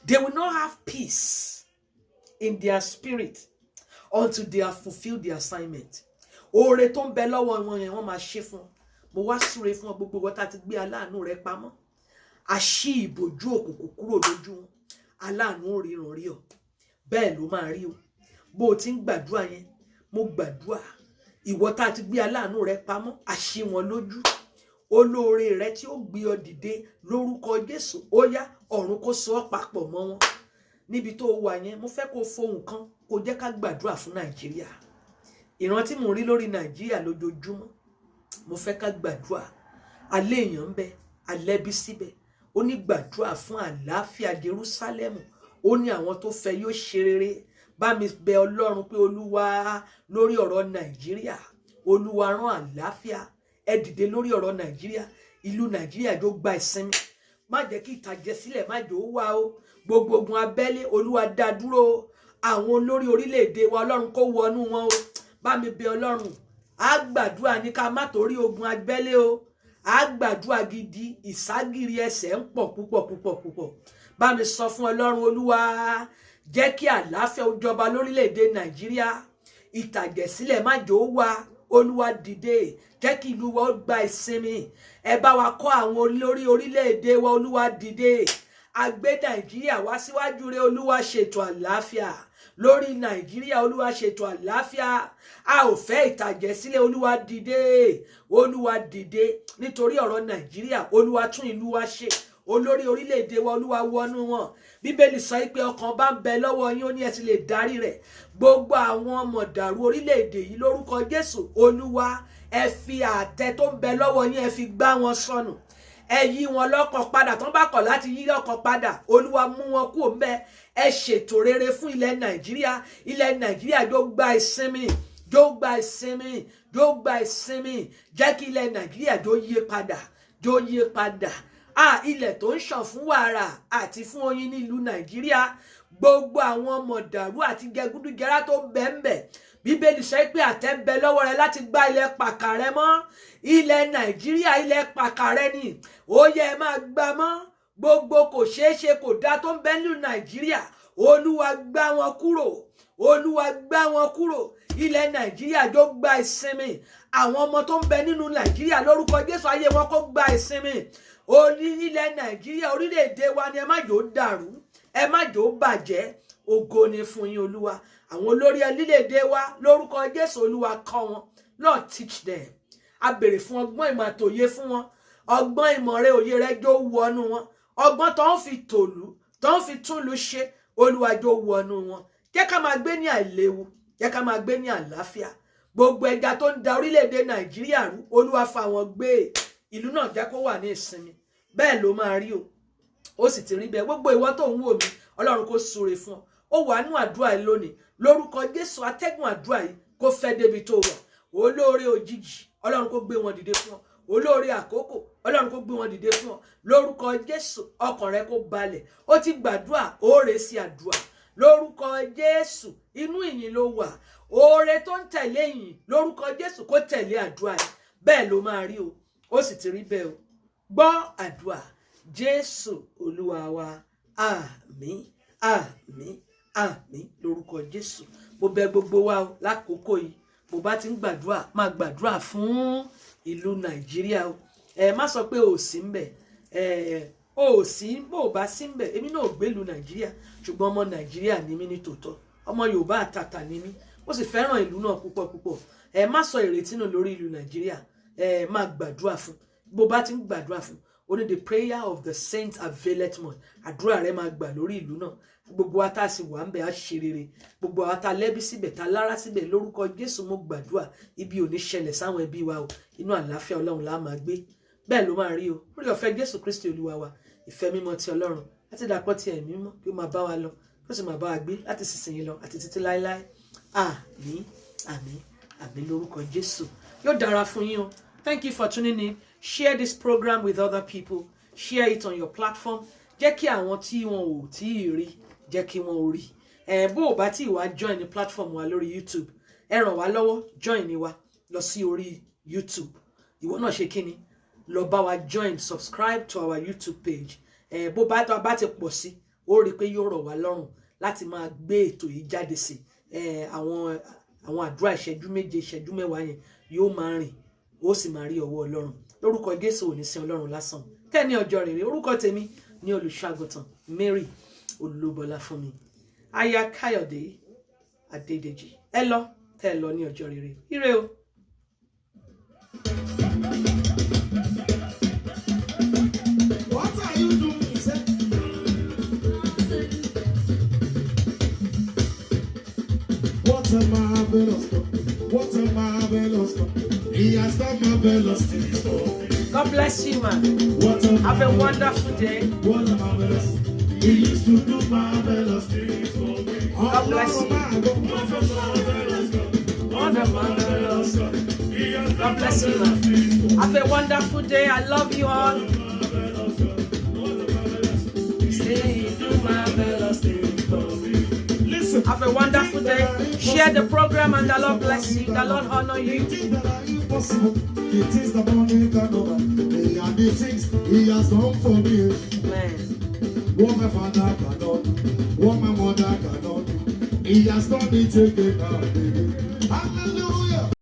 they will not have peace in their spirit until they have fulfilled their assignment oore tó ń bẹ lọ́wọ́ wọn yẹn wọ́n máa ṣe fún mo wá súre fún ọ gbogbo wọn tá ti gbé aláàánú rẹ pamọ́ àṣì ìbòjú òkùnkùn kúrò lójú wọn aláàánú ò ríran rí ọ bẹ́ẹ̀ ló máa rí o bó o ti ń gbàdúrà yẹn mo gbàdúrà ìwọ tá ti gbé aláàánú rẹ pamọ́ àṣì wọn lójú olóore rẹ tí ó gbé ọ dìde lórúkọ Jésù ó yá ọ̀run kó so ọ́ papọ̀ mọ́ wọn níbi tó wà yẹn mo fẹ́ kó fohùn kan kó jẹ́ ká gbàdúrà fún Nàìjíríà ìran tí mo rí lórí Nàìjíríà lójoojúmọ́ mo fẹ́ ká gbàdúrà alẹ́ èèyàn ń bẹ alẹ́bí síbẹ̀ ó ní gbàdúrà fún àlàáfíà Jerúsálẹ́mù ó ní àwọn tó fẹ́ yóò ṣe rere bá mi bẹ Ọlọ́run pé Olúwa lórí ọ̀rọ̀ Nàìjíríà Olúwa rán àlàáfíà ẹ dìde lórí ọ̀rọ̀ Nàìjíríà ìlú Nàìjíríà jọ gba ìsinmi má jẹ́ kí ìtàjẹ̀sílẹ̀ má jò ó wá o gbogbo ogun abẹ́lé Olúwa dá dúró àwọn olórí orílẹ̀-èdè wa Ọlọ́run kó wọnú wọn o bá mi bẹ Ọlọ́run á gbàdúrà ní ká má torí ogun abẹ́lé o á gbàdúrà gidi ìságìrì ẹsẹ̀ ń pọ̀ púpọ̀ bá mi sọ fún Ọlọ́run Olúwa jẹ́ kí àlàáfíà ó jọba lórílẹ̀-èdè Nàìjíríà ìtàjẹ̀sílẹ̀ má jò ó wá Olúwa dìde jẹ́ kí ìlú wa ó gba ìsinmi ẹ bá wa kọ́ àwọn olórí orílẹ̀-èdè wa Olúwa dìde a gbé Nàìjíríà wá síwájú rẹ Olúwa ṣètò àlàáfíà lórí Nàìjíríà Olúwa ṣètò àlàáfíà a ò fẹ́ ìtàjẹ̀sílẹ̀ Olúwa dìde nítorí ọ̀rọ̀ Nàìjíríà Olúwa tún ìlú wa ṣe olórí orílẹ̀-èdè wa Olúwa wọnú wọn Bíbélì sọ pé ọkàn bá ń bẹ lọ́wọ́ yín ó ní ẹ sì lè darí rẹ̀ gbogbo àwọn mọ̀dàrú orílẹ̀-èdè yìí lórúkọ Jésù Olúwa ẹ fi àtẹ tó ń bẹ lọ́wọ́ yín ẹ fi gbá wọn sọnù ẹ yí wọn lọ́kàn padà tán bá kọ̀ láti yí lọ́kàn padà Olúwa mú wọn kúrò ńbẹ̀ ẹ ṣètò rere fún ilẹ̀ Nàìjíríà jọ gba ìsinmi jẹ́ kí ilẹ̀ Nàìjíríà jọ yí padà ilẹ̀ tó ń ṣàn fún wàrà àti fún oyin nílùú Nàìjíríà gbogbo àwọn mọ̀dàrú àti gẹgúdúgẹrá tó ń bẹ ńbẹ̀ Bíbélì sọ pé àtẹ ń bẹ lọ́wọ́ rẹ láti gbá ilẹ̀ pàkàrẹ mọ́ ilẹ̀ Nàìjíríà ilẹ̀ pàkàrẹ ni ó yẹ ẹ máa gbá mọ́ gbogbo kò ṣeé ṣe kò dá tó ń bẹ nílùú Nàìjíríà Olúwa gbá wọn kúrò ilẹ̀ Nàìjíríà jọ gba ìsinmi àwọn ọmọ tó ń bẹ nínú Nàìjíríà lórúkọ Jésù ayé wọn kó gba ìsinmi ilẹ̀ Nàìjíríà orílẹ̀-èdè wa ni ẹ má jò dàrú ẹ má jò bàjẹ́. Ògo ni fún yín Olúwa. Àwọn olórí orílẹ̀-èdè wa lórúkọ Jésù Olúwa kọ́ wọn. Lord teach them. A béèrè fún ọgbọ́n ìmọ̀ àtòye fún wọn. Ọgbọ́n ìmọ̀ rẹ òye rẹ jó wọnú wọn. Ọgbọ́n tó ń fi tòlú, tó ń fi túnlù ṣe, Olúwa jó wọnú wọn. Jẹ́ ká máa gbé ní àìléwu, jẹ́ ká máa gbé ní àlàáfíà. Gbogbo ẹja tó ń da orílẹ̀-èdè Nàìjíríà rú, Olúwa fà wọ́n gbé. Ìlú náà jẹ́ kó wà ní ìsinmi. Bẹ́ẹ̀ ló máa rí o. Ó sì ti rí bẹ́ẹ̀. Gbogbo ìwọ tó ń wò mí, Ọlọ́run kó súre fún ọ. Ó wà nínú àdúrà yìí lónìí. Lórúkọ Jésù atẹ́gùn àdúrà yìí kó fẹ́ débi tó wà. Olóore òjijì, Ọlọ́run kó gbé wọn dìde fún ọ. Olóore àkókò, Ọlọ́run kó gbé wọn dìde fún ọ. Lórúkọ Jésù ọkàn rẹ kó balẹ̀. Ó ti gbàdúrà, ó rè sí àdúrà. Lórúkọ Jésù inú ìyìn ló wà. Oore tó ń tẹ̀lé ìyìn lórúkọ Jésù kó tẹ̀lé àdúrà yìí. Bẹ́ẹ̀ ló máa rí o. Ó sì ti rí bẹ́ẹ̀ o. Gbọ́ àdúrà. Jésù Olúwa wa. Àmín, àmín, àmín lórúkọ Jésù. Mo bẹ̀ gbogbo wa o lákòókò yìí. Bó bá ti ń gbàdúrà, máa gbàdúrà fún ìlú Nàìjíríà o. Má sọ pé o sí ńbẹ̀. O sí bó bá sí ńbẹ̀. Èmi náà gbé ìlú Nàìjíríà, ṣùgbọ́n ọmọ Nàìjíríà ni mí ní tòótọ́. Ọmọ Yorùbá àtàtà ni mí. Mo sì fẹ́ràn ìlú náà púpọ̀ púpọ̀. Má sọ ìrètí nù lórí ìlú Nàìjíríà. Máa gbàdúrà fún. Bó bá ti ń gbàdúrà fún, only the prayer of the saints availeth much. Àdúrà rẹ máa gbà lórí ìlú náà. Gbogbo wa tá sì wà ńbẹ̀ á ṣe rere. Gbogbo wa tá lẹ́bí síbẹ̀, tá lára síbẹ̀, lórúkọ Jésù mo gbàdúrà ibi ò ní ṣẹlẹ̀ sáwọn ẹbí wa o. Inú àlàáfíà Ọlọ́run la máa gbé. Bẹ́ẹ̀ ló máa rí o. Orí ọ̀fẹ́ Jésù Kristi Olúwa wa, ìfẹ́ mímọ́ ti Ọlọ́run àti ìdàpọ̀ ti ẹ̀mí mímọ́ kí ó máa bá wa lọ, kí ó sì máa bá wa gbé láti sísìnyí lọ àti títí láéláé. Àmín, àmín, àmín lórúkọ Jésù. Yóò dára fún yín o. Thank you for tuning in. Share this program with other people. Share it on your platform. Jẹ́ kí àwọn tí wọn ò tí ì rí, jẹ́ kí wọ́n ò rí. Bó o bá tí wá join ní platform wa lórí YouTube, ẹ ràn wá lọ́wọ́, join ni wa lọ sí orí YouTube. Ìwọ náà ṣe kíni? Lọ bá wa join, subscribe to our YouTube page. Bó bá ti pọ̀ sí, ó rí pé yóò rọ̀ wá lọ́rùn láti máa gbé ètò yìí jáde sí. Àwọn àdúrà ìṣẹ́jú méje, ìṣẹ́jú mẹ́wàá yẹn yóò máa rìn, ó sì máa rí ọwọ́ Ọlọ́run. Lórúkọ Jésù ò ní sin Ọlọ́run lásán. Kẹ́ni ọjọ́ rere. Orúkọ tèmi ní Olùṣọ́àgùntàn Mary Olúbọlá fún mi. Aya Káyọ̀dé Adédèjì. Ẹ lọ tẹ́ ẹ lọ ní ọjọ́ rere. Ire o. What are you doing, sir? What a marvelous God. What a marvelous God. He has done marvelous things for me. God bless you, man. What a Have a wonderful day. What a marvelous. He used to do marvelous things for me. God bless you. What a marvelous God. What a marvelous God. He has God done bless you, marvelous things for me. man. Have a wonderful day. I love you all. Marvelous God. What a marvelous. Say you do marvelous things for me. Listen. Have a wonderful day. Share the program and the Lord bless you. The Lord honor you. Things that are impossible. The things that money can over. They are the things He has done for me. Amen. What my father cannot do, what my mother cannot do. He has done it again now, baby.